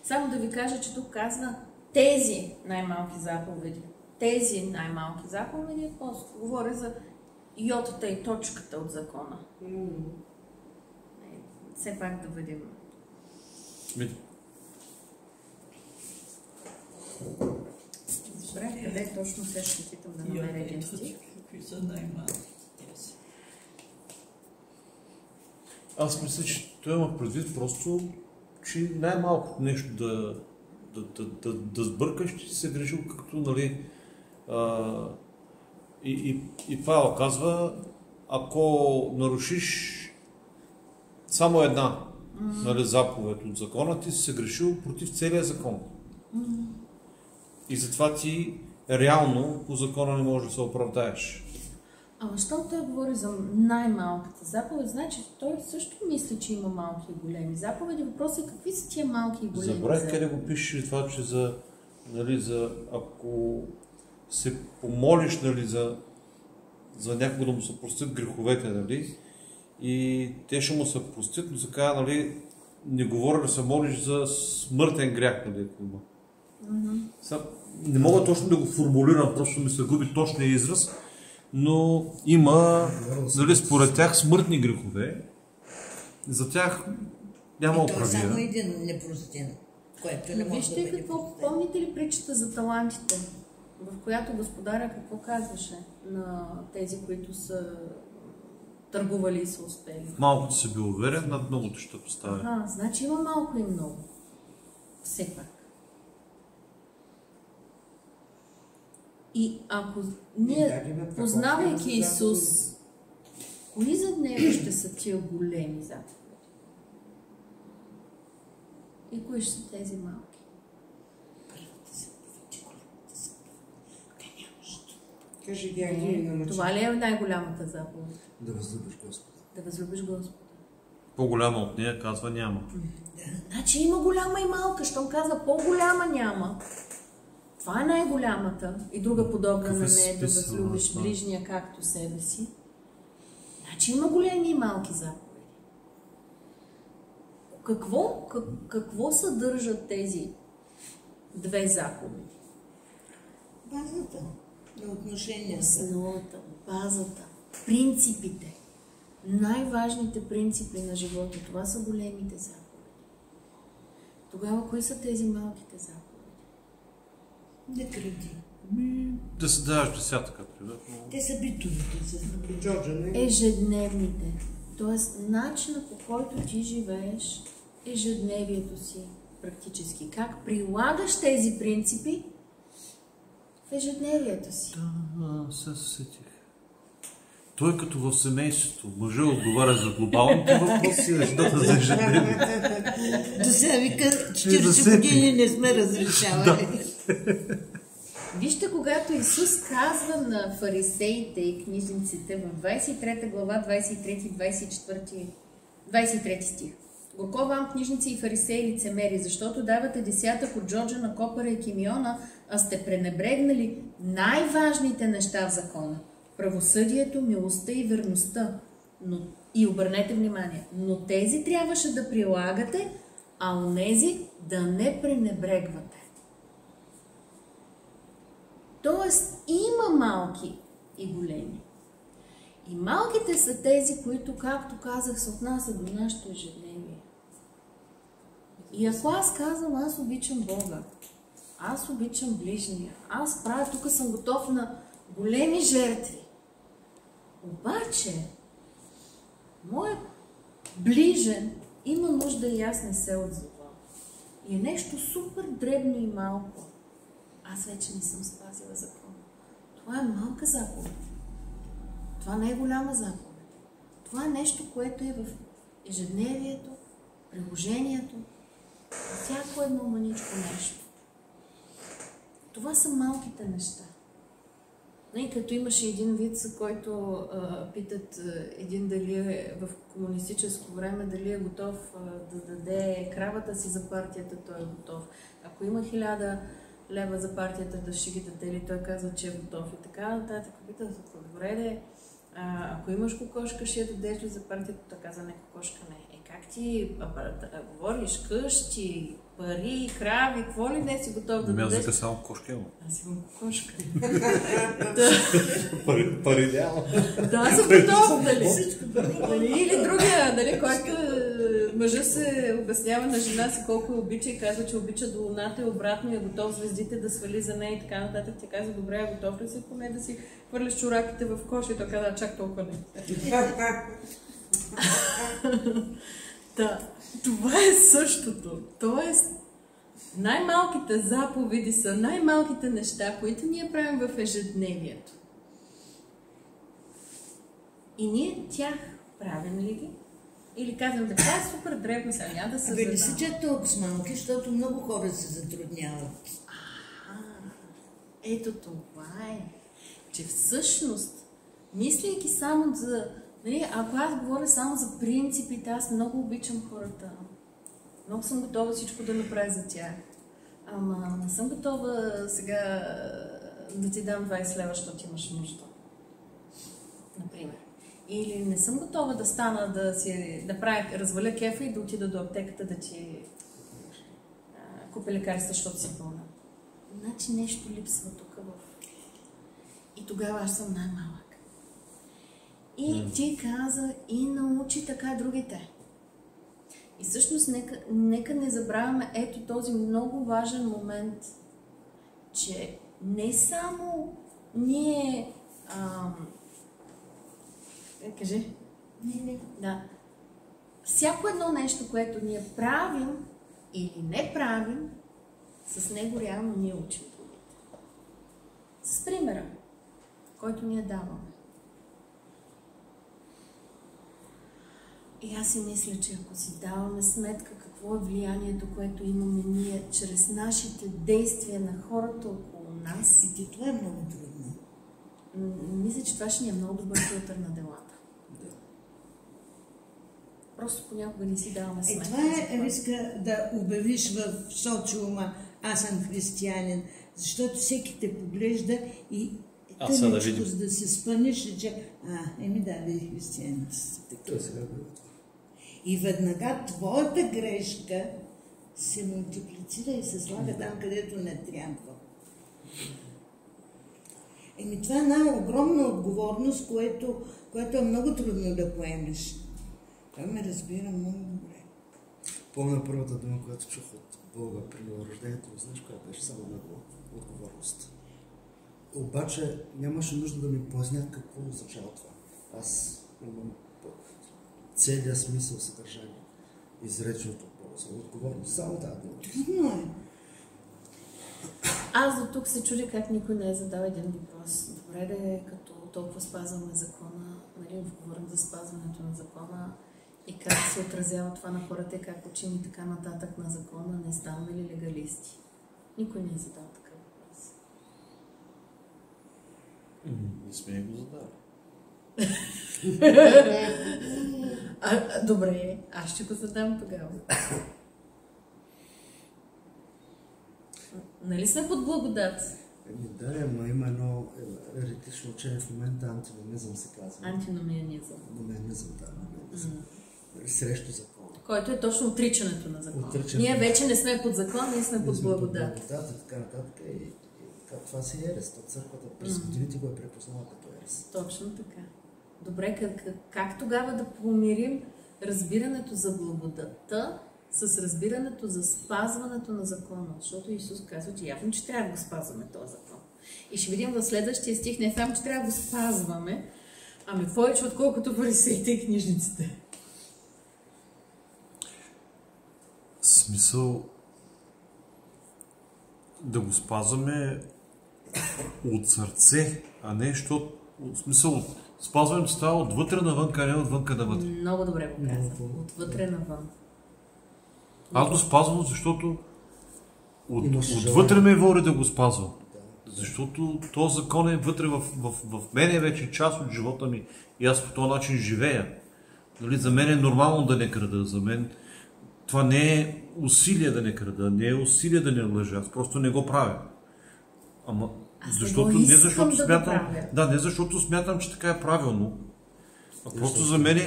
Само да ви кажа, че тук казва тези най-малки заповеди. Тези най-малки заповеди, просто говоря за йотата и точката от закона. Все пак да бъдем. Добре, къде точно се ще питам да намеря един стих? Какви са най-малки? Аз мисля, че той има предвид просто, че най-малко нещо да сбъркаш, че се грешил, както, нали, и Павел казва, ако нарушиш само една нали, заповед от закона, ти си се грешил против целия закон. И затова ти реално по закона не можеш да се оправдаеш. Ама щом той говори за най-малката заповед, значи той също мисли, че има малки и големи заповеди. Въпросът е какви са тия малки и големи Забравя заповеди. къде го пише това, че ако се помолиш, нали, за някого да му се простят греховете, нали, и те ще му се простят, но се казва, нали, не говоря да се молиш за смъртен грях, нали, ако има. Не мога точно да го формулирам, просто ми се губи точния израз, но има, нали, според тях смъртни грехове, за тях няма оправдание. И то само един непростен, което не може да бъде какво, помните ли притчата за талантите, в която господаря какво казваше на тези, които са търгували и са успели? Малкото си бил уверен, над многото ще поставя. Значи има малко и много. Все пак. И ако ние, познавайки Исус, кои за него ще са тия големи заповеди? И кои ще са тези малки? Кажи, Георги, това ли е най-голямата заповед? Да възлюбиш Господа. Да възлюбиш Господа. По-голяма от нея казва няма. Значи има голяма и малка. Щом казва по-голяма няма. Това е най-голямата и друга подобна на нея, да възлюбиш ближния както себе си. Значи има големи и малки заповеди. Какво съдържат тези две заповеди? Базата на отношенията. Основата, базата, принципите. Най-важните принципи на живота. Това са големите заповеди. Тогава кои са тези малките заповеди? Не кради. Да се даваш десятъка, примерно. Те са битовите. Ежедневните. Тоест, начина по който ти живееш ежедневието си практически. Как прилагаш тези принципи в ежедневието си. Да, се сетих. Той като в семейството. Мъжът отговаря за глобалните въпроси, а жената за ежедневието. До сега вика, 40 години не сме разрешавали. Вижте, когато Исус казва на фарисеите и книжниците в 23 глава, 23 стих. Горко вам, книжници и фарисеи лицемери, защото давате десятък от джоджа на копъра и кимиона, а сте пренебрегнали най-важните неща в закона. Правосъдието, милостта и верността. И обърнете внимание, но тези трябваше да прилагате, а онези да не пренебрегвате. Тоест, има малки и големи. И малките са тези, които, както казах, се отнасят до нашето ежедневие. И ако аз казвам, аз обичам Бога, аз обичам ближния, аз правя, тук съм готов на големи жертви. Обаче, моят ближен има нужда и аз не се отзовам. И е нещо супер дребно и малко. Аз вече не съм спазила закон. Това е малка заповед. Това не е голяма заповед. Това е нещо, което е в ежедневието, приложението, всяко едно маничко нещо. Това са малките неща. И като имаше един виц, който питат един дали е в комунистическо време, дали е готов да даде кравата си за партията, той е готов. Ако има 1000 лева за партията, да ще ги даде ли, той казва, че е готов. И така, нататък питат, добре де, ако имаш кокошка, ще я дадеш ли за партията, той казва, не, кокошка не. Как ти говориш къщи, пари, крави, какво ли не си готов да дадеш? Аз вика само кошка имам. Аз имам кокошка. Пари няма. Да, аз съм готов, дали? Или другия, дали, който мъжът се обяснява на жена си колко я обича и казва, че обича до луната и обратно и е готов звездите да свали за нея и така нататък. Тя казва, добре, готов ли си поне да си хвърляш чорапите в коша и той казва, чак толкова не. Да, това е същото. Тоест, най-малките заповеди са най-малките неща, които ние правим в ежедневието. И ние тях правим ли ги? Или казвам, така е супер дребно, сега няма да се задам. Не са чак толкова малки, защото много хора се затрудняват. Ето това е, че всъщност, мислейки само за... Ако аз говоря само за принципите, аз много обичам хората. Много съм готова всичко да направя за тях. Ама не съм готова сега да ти дам 20 лева, защото имаш нужда. Например. Или не съм готова да стана да правя, разваля кефа и да отида до аптеката да ти купя лекарства, защото си пълна. Значи нещо липсва тук И тогава аз съм най-малък. И ти каза и научи така другите. И всъщност нека не забравяме ето този много важен момент, че не само ние... кажи? Не. Да. Всяко едно нещо, което ние правим или не правим, с него реално ние учим другите. С примера, който ние даваме. И аз си мисля, че ако си даваме сметка какво е влиянието, което имаме ние чрез нашите действия на хората около нас... И това е много трудно. Мисля, че това ще ни е много добър филтър на делата. Да. Просто понякога не си даваме сметка. Това е риска да обявиш в социума, аз съм християнин, защото всеки те поглежда и тъничко, за да се спънеш и че вие християните са такива. И веднага твоята грешка се мултиплицира и се слага там, където не трябва. Това е една огромна отговорност, което е много трудно да поемеш. Това ме разбира много добре. Помня първата дума, която чух от Бога при рождението, знаеш коя беше? Само негова отговорност. Обаче нямаше нужда да ми поясня какво означава това. Аз имам целият смисъл, съдържание, изреченото от Бога за отговорност. Само тази дума. Аз до тук се чудя как никой не е задал един въпрос. Добре да е, като толкова спазваме закона, нали, говорим за спазването на закона и как се отразява това на хората и как учим и така нататък на закона, не ставаме ли легалисти? Никой не е задал такъв въпрос. Не сме го задали. Добре, аз ще го задам тогава. Нали сме под благодат? Да, ама има едно еретично учение в момента, антиномизъм се казва. Антиномианизъм. Номианизъм, да, номианизъм. Срещу закона. Който е точно отричането на закона. Отричането. Ние вече не сме под закон, ние сме под благодат. Благодат и така нататък. И това си ерес. То църквата през годините го е препознала като ерес. Точно така. Добре, как тогава да помирим разбирането за благодатта с разбирането за спазването на закона? Защото Исус казва, че явно, че трябва да го спазваме този закон. И ще видим в следващия стих не само, че трябва да го спазваме, ами повече отколкото фарисеите и книжниците. Смисъл да го спазваме от сърце, а не защото смисъл спазването става отвътре навънка, а не отвънка навътре. Много добре го каза. Отвътре навън. Аз го спазвам, защото отвътре ме води да го спазвам. Защото този закон е вътре в мен е вече част от живота ми и аз по този начин живея. Нали, за мен е нормално да не крада, за мен това не е усилие да не крада, не е усилие да не лъжа, аз просто не го правя. Ама защото, не защото смятам, че така е правилно, а просто за мен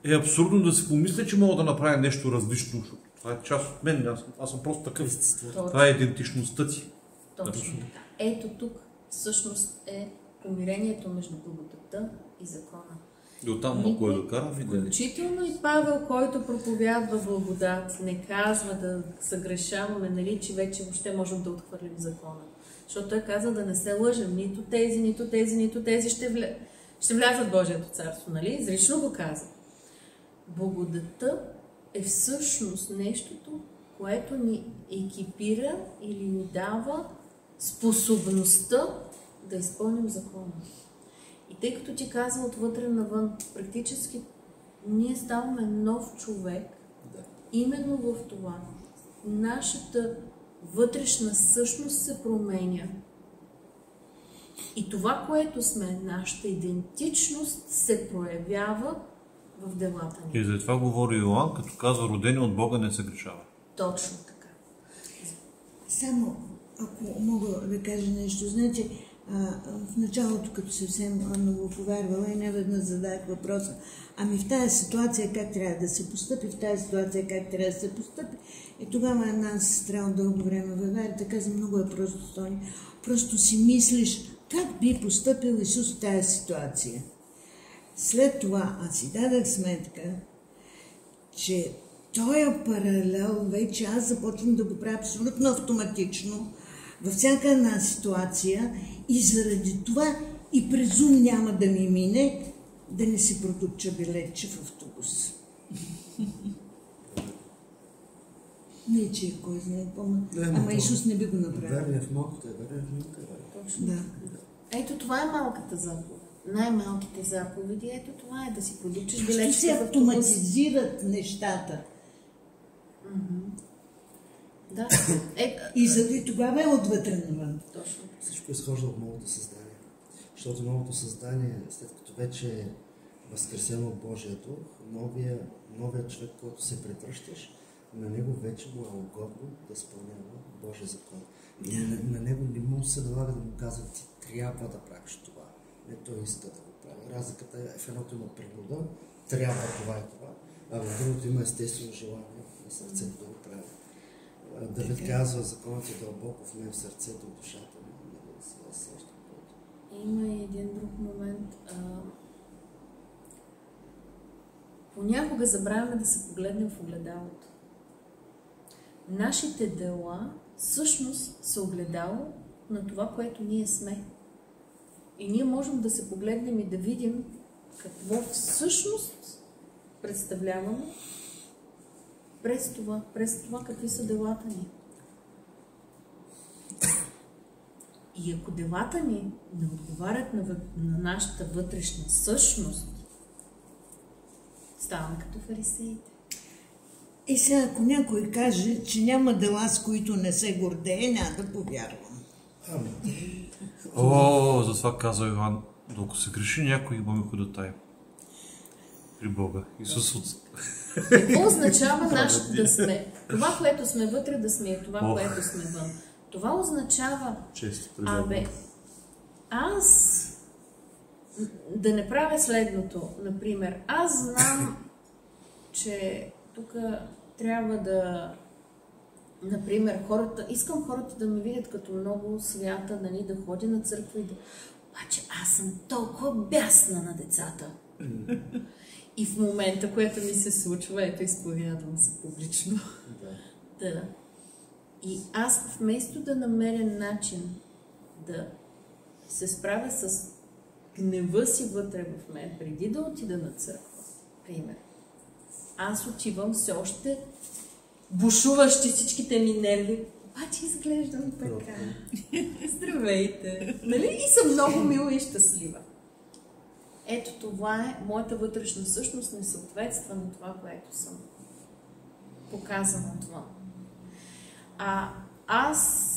е абсурдно да си помисля, че мога да направя нещо различно. Това е част от мен, аз съм просто такъв. Това е идентичността ти. Точно така. Ето тук всъщност е помирението между благодатта и закона. И оттам малко е докара, видели. Включително и Павел, който проповядва благодат, не казва да съгрешаваме, нали, че вече въобще можем да отхвърлим закона. Защото той каза да не се лъжем. Нито тези ще влязат в Божието царство, нали? Изрично го каза. Благодатта е всъщност нещото, което ни екипира или ни дава способността да изпълним закона. И тъй като ти каза отвътре навън, практически ние ставаме нов човек, именно в това. Нашата вътрешна същност се променя. И това, което сме, нашата идентичност се проявява в делата ни. И за това говори Йоан, като казва, родени от Бога не се грешава. Точно така. Само, ако мога да кажа нещо, значи, в началото, като съвсем много повярвала и неведнъж задах въпроса, ами в тази ситуация как трябва да се постъпи, в тази ситуация как трябва да се постъпи. И тогава една сестра от дълго време във верата каза, много е просто, Тони. Просто си мислиш как би постъпил Исус в тази ситуация. След това аз си дадах сметка, че този паралел вече аз започвам да го правя абсолютно автоматично във всяка една ситуация и заради това и през ум няма да ми мине да не си протупча билетче в автобус. Не, че кой знае помня. Ама Исус не би го направил. Верния в малкото е верен в малка. Точно. Да. Ето това е малката заповед. Най-малките заповеди, ето това е да си продупчиш билетче. Ще се автоматизират нещата. Да. И заради тогава е отвътре навън. Точно. Всичко изхожда от новото създание. Защото новото създание, след като вече е възкресено от Божия дух, новия човек, който се превръщаш, на него вече му е угодно да изпълнява Божия закон. И на него не му се налага да му казва, ти трябва да правиш това. Не, той иска да го прави. Разликата е в едното има принуда, трябва това и това, а в другото има естествено желание на сърцето да го прави. Давид казва, законът е дълбоко в мен, в сърцето, в душата ми. Има и един друг момент. Понякога забравяме да се погледнем в огледалото. нашите дела всъщност са огледало на това, което ние сме. И ние можем да се погледнем и да видим какво всъщност представляваме през това какви са делата ни. И ако делата ни не отговарят на нашата вътрешна същност, ставаме като фарисеите. И сега, ако някой каже, че няма дела, с които не се гордее, няма да повярвам. За това казва Иван, докато се греши някой, имаме ходотай при Бога. Исус от... Какво означава да сме? Това, което сме вътре, да сме това, което сме вън. Това означава, аз да не правя следното, например. Аз знам, че тук трябва да, например, искам хората да ме видят като много свята, нали, да ходя на църква и да... Обаче аз съм толкова бясна на децата. И в момента, което ми се случва, ето изповядвам се публично. Да. И аз вместо да намеря начин да се справя с гнева си вътре в мен, преди да отида на църква, пример, аз отивам все още бушуващи всичките ми нерви, обаче изглеждам така. Здравейте! Нали? И съм много мила и щастлива. Ето това е, моята вътрешна същност не съответства на това, което съм показана отвън. Аз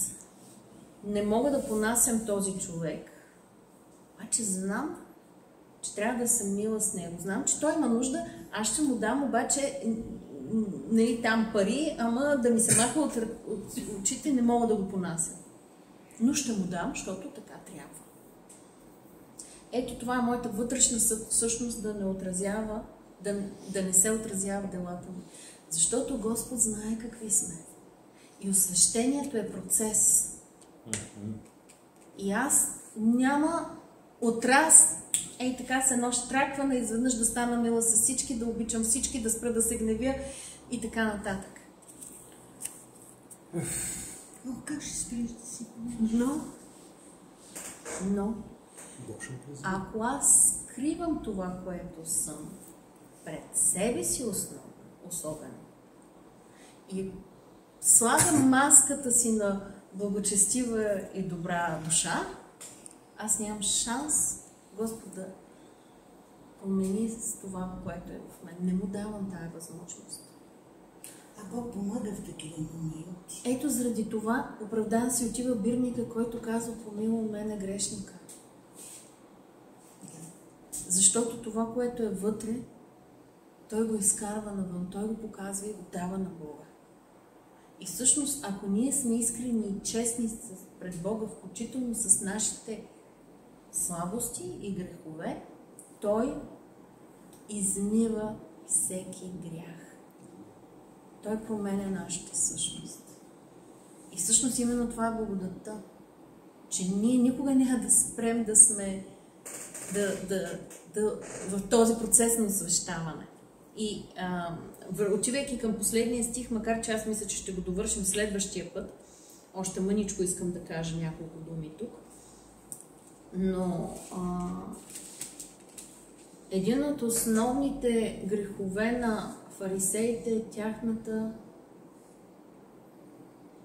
не мога да понасям този човек, обаче знам, че трябва да съм мила с него. Знам, че той има нужда, аз ще му дам обаче нали, там пари, ама да ми се маха от очите, не мога да го понасям. Но ще му дам, защото така трябва. Ето това е моята вътрешна същност да не отразява, да не се отразява делата ми. Защото Господ знае какви сме. И освещението е процес. И аз няма отраз, така се едно штракване, изведнъж да стана мила с всички, да обичам всички, да спра да се гневя и така нататък. Но как ще спреш да си Но, ако аз скривам това, което съм пред себе си особено, и слагам маската си на благочестива и добра душа, аз нямам шанс Господ да промени с това, което е в мен. Не му давам тая възможност. А Бог помага в такива моменти. Ето заради това оправдан си отива бирника, който казва: помилуй мене грешника. Защото това, което е вътре, той го изкарва навън, той го показва и го дава на Бога. И всъщност, ако ние сме искрени и честни пред Бога, включително с нашите слабости и грехове, той измива всеки грях. Той променя нашата същност. И всъщност именно това е благодатта. Че ние никога няма да спрем да сме в този процес на освещаване. И отивайки към последния стих, макар че аз мисля, че ще го довършим следващия път, още мъничко искам да кажа няколко думи тук, но един от основните грехове на фарисеите е тяхната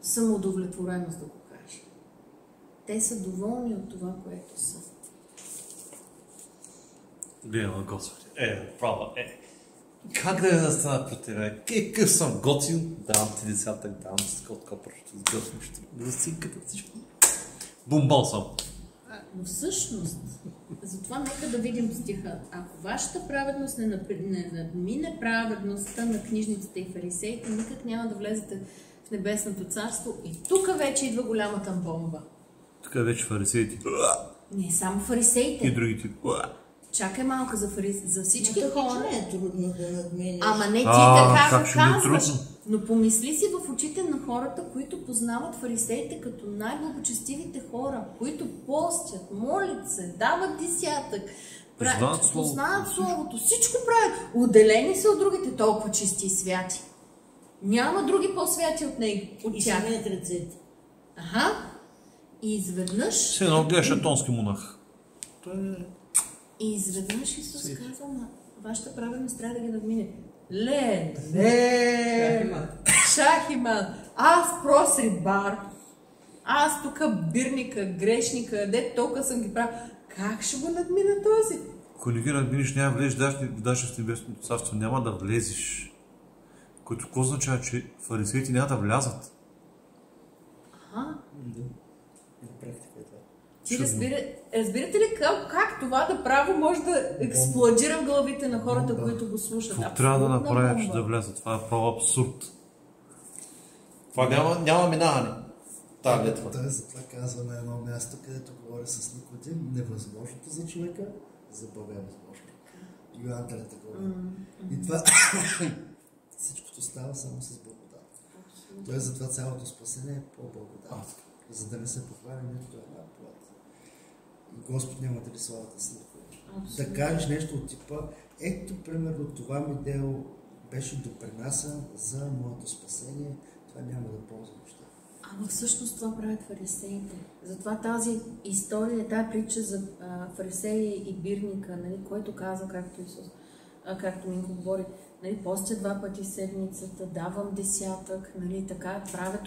самоудовлетвореност, да го кажа. Те са доволни от това, което са. Гледам на Господи. Права. Как да не стана пред тебе? Какъв съм готин? Давам ти десятък, давам ти скот копър, ще сготвим, ще засинката всичко. Бомбал съм. Но всъщност, затова нека да видим стиха. Ако вашата праведност не надмине праведността на книжниците и фарисеите, никак няма да влезете в небесното царство. И тук вече идва голямата бомба. Тук вече фарисеите. Не само фарисеите. И другите. Чакай малко за всички хора. Не е трудно да надменеш. Ама не ти така го казваш. Е но помисли си в очите на хората, които познават фарисеите като най-благочестивите хора, които постят, молят се, дават десятък, познават Словото, всичко правят. Отделени са от другите толкова чисти и святи. Няма други по-святи от него. И ще мият ръцете. Аха. И изведнъж... Се едно гледаш атонски монах. И изведнъж Исус каза на вашата праведност трябва да ги надмине. Шахиман. Аз просрибар. Аз тук бирника, грешника, де толкова съм ги правил. Как ще го надмина този? Ако не ги надминеш, няма да влезеш даже в небесното царство, няма да влезеш. Което какво означава, че фарисеите няма да влязат? Ага. На практика е това. Ти разбирате ли как това да право може да експлодира в главите на хората, които го слушат? Какво трябва да направя, че да влязат? Това е право абсурд. Това няма минаване. Той затова казва на едно място, където говори с Никодим, невъзможното за човека, за Бога е възможно. Йоан 3 глава. И това всичкото става само с благодат. Той затова цялото спасение е по благодат. За да не се похвали нито една плата. И Господ няма да ли славата с никой. Да кажеш нещо от типа, ето примерно това ми дело беше допринася за моето спасение, това няма да ползвам неща. Ама всъщност това правят фарисеите. Затова тази история, тази притча за фарисея и бирника, нали, който казва, както Исус, както Минко говори, нали, постя 2 пъти седмицата, давам десятък, нали, така, правя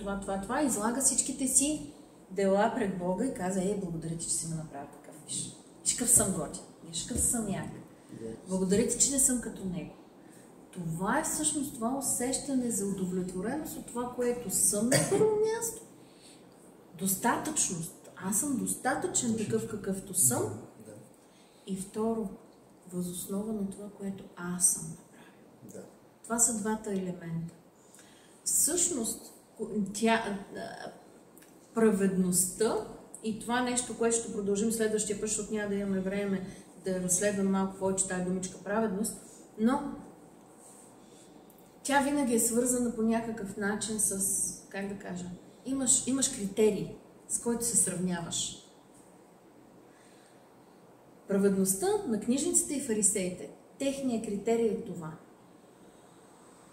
това, излага всичките си дела пред Бога и каза, благодаря ти, че си ме направил такъв, виж какъв съм готин, виж какъв съм як. Благодаря ти, че не съм като него. Това е всъщност това усещане за удовлетвореност от това, което съм на първо място. Достатъчност. Аз съм достатъчен такъв, какъвто съм. И второ, възоснова на това, което аз съм направил. Това са двата елемента. Всъщност, праведността и това нещо, което ще продължим следващия път, защото няма да имаме време да разследвам малко повече тази думичка праведност, но тя винаги е свързана по някакъв начин с, как да кажа, имаш критерии, с който се сравняваш. Праведността на книжниците и фарисеите, техният критерий е това.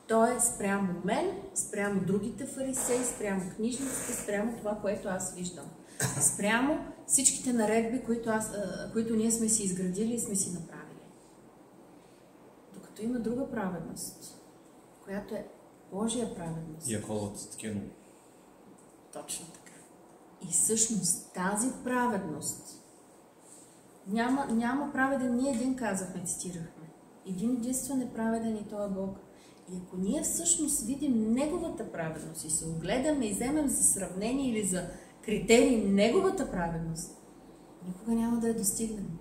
Той е спрямо мен, спрямо другите фарисеи, спрямо книжниците, спрямо това, което аз виждам. Спрямо всичките наредби, които ние сме си изградили и сме си направили. Докато има друга праведност, която е Божия праведност. Яковът такива. Точно така. И всъщност тази праведност няма праведен, ние един казахме, цитирахме. Един единствен е праведен и той е Бог. И ако ние всъщност видим Неговата праведност и се огледаме и вземем за сравнение или за критерий Неговата праведност, никога няма да я достигнем.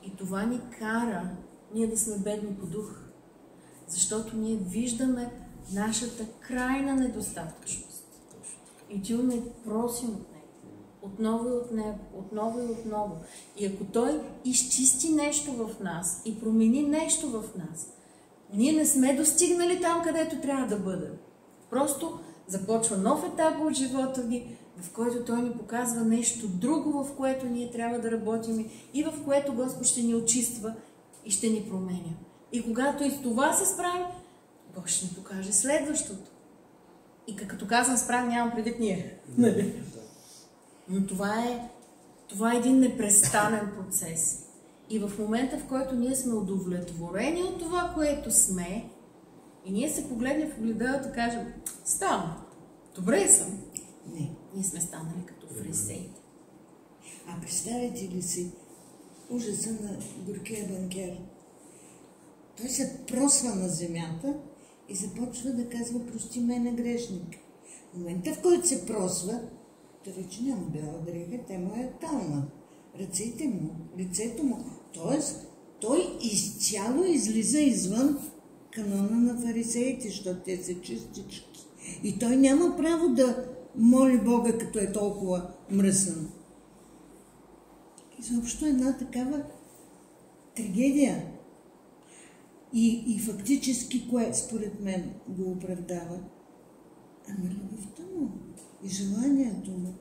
И това ни кара ние да сме бедни по дух. Защото ние виждаме нашата крайна недостатъчност. И отиваме и просим от Него. Отново и от Него. Отново и отново. И ако Той изчисти нещо в нас и промени нещо в нас, ние не сме достигнали там, където трябва да бъдем. Просто започва нов етап от живота ни, в който Той ни показва нещо друго, в което ние трябва да работим и в което Господ ще ни очиства и ще ни променя. И когато и с това се справим, Бог ще ни покаже следващото. И като казвам справим, нямам предвид ние. Но това е един непрестанен процес. И в момента, в който ние сме удовлетворени от това, което сме, и ние се погледнем в огледалото и кажем, ставам, добре съм. Не. Ние сме станали като фарисеите. А представете ли си ужаса на горкия банкер? Той се просва на земята и започва да казва, прости мене грешник. В момента, в който се просва, той вече няма бяла дреха, тя му е тална. Ръцете му, лицето му. Тоест, той изцяло излиза извън канона на фарисеите, защото те са чистички. И той няма право да моли Бога, като е толкова мръсен. Изобщо една такава трагедия. И фактически, кое според мен го оправдава? Ами любовта му и желанието му.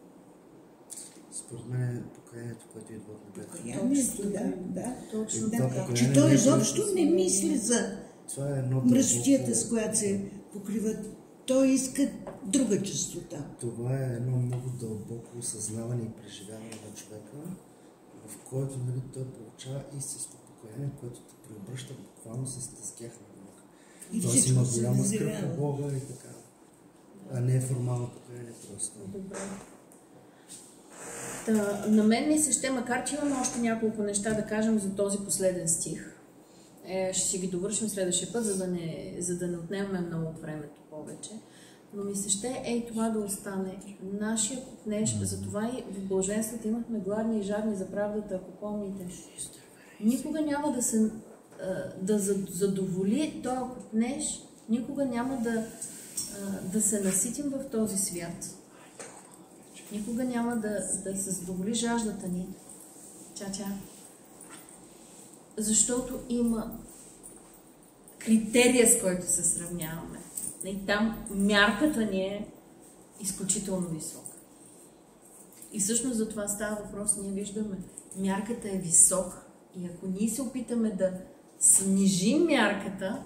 Според мен е покаянието, което идва от небето. Покаянието, да. Точно Да. така. Че той изобщо не мисли за това е едно мръсотията, с която се покрива. Той иска друга чистота. Това е едно много дълбоко осъзнаване и преживяване на човека, в който нали, той получава истинско покаяние, което те преобръща буквално с тъзгях на Бога. Тоест има голяма скръп на Бога и така. А не е формално покаяние просто. Добре. На мен ми се ще, макар че имаме още няколко неща да кажем за този последен стих. Ще си ги довършим следващия път, за да не отнемаме много от времето повече. Но ми се ще това да остане нашия купнеж. Затова и в блаженствата имахме гладни и жадни за правдата, ако помните. Никога няма да задоволи този купнеж, никога няма да се наситим в този свят. Никога няма да се задоволи жаждата ни. Ча-ча. Защото има критерия, с който се сравняваме. И там мярката ни е изключително висока. И всъщност за това става въпрос, ние виждаме, мярката е висока. И ако ние се опитаме да снижим мярката,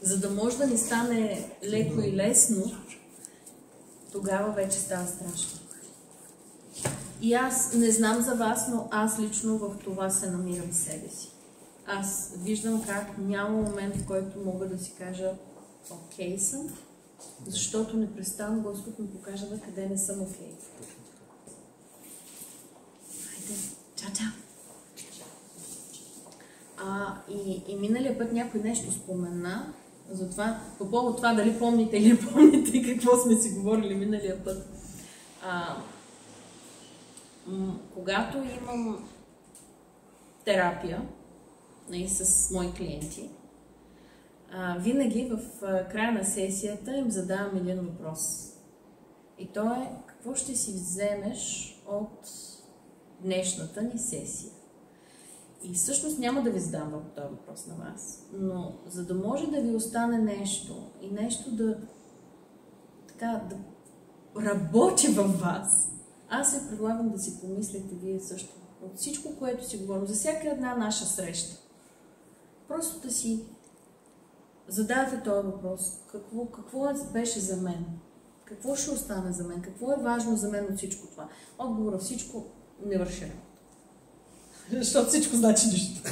за да може да ни стане леко и лесно, тогава вече става страшно. И аз не знам за вас, но аз лично в това се намирам себе си. Аз виждам как няма момент, в който мога да си кажа окей съм, защото непрестанно Господ ми показва къде не съм окей. Хайде, чао-чао! И миналия път някой нещо спомена, затова, по повод това дали помните или не помните какво сме си говорили миналия път. Когато имам терапия с мои клиенти, винаги в края на сесията им задавам един въпрос. И то е, какво ще си вземеш от днешната ни сесия? И всъщност няма да ви задам този въпрос на вас, но за да може да ви остане нещо и нещо да работи във вас, аз ви предлагам да си помислите вие също от всичко, което си говорим, за всяка една наша среща. Просто да си задавате този въпрос. Какво беше за мен? Какво ще остане за мен? Какво е важно за мен от всичко това? Отговора всичко не върши работа. Защото всичко значи нищо.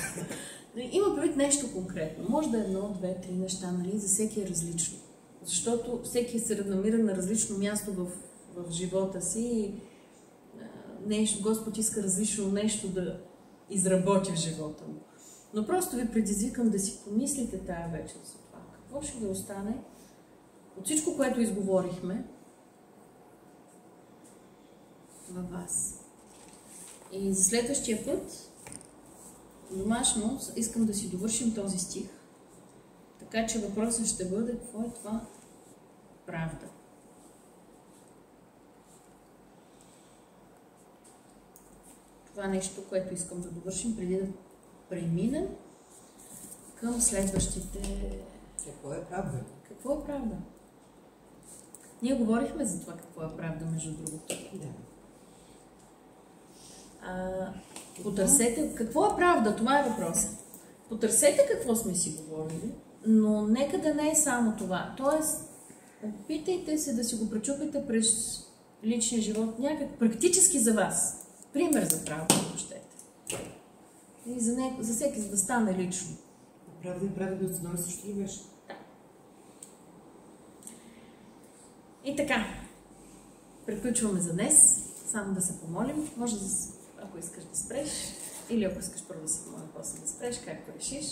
Има предвид нещо конкретно. Може да е 1, 2, 3 неща, нали? За всеки е различно. Защото всеки се намира на различно място в живота си и Господ иска различно нещо да изработи в живота му. Но просто ви предизвикам да си помислите тая вечер за това. Какво ще ви остане от всичко, което изговорихме във вас. И за следващия път, домашно, искам да си довършим този стих. Така че въпросът ще бъде, какво е това правда? Това нещо, което искам да довършим, преди да преминем към следващите... Какво е правда? Какво е правда? Ние говорихме за това какво е правда, между другото. Да. Потърсете какво е правда, това е въпросът. Потърсете какво сме си говорили, но нека да не е само това. Тоест, опитайте се да си го пречупите през личния живот, някак практически за вас. Пример за правда, ако щете. И за всеки, за да стане лично. Правда и правда от едно също ли беше? Да. И така, приключваме за днес. Само да се помолим. Може да, ако искаш да спреш, или ако искаш първо да се помолим, после да спреш, както решиш.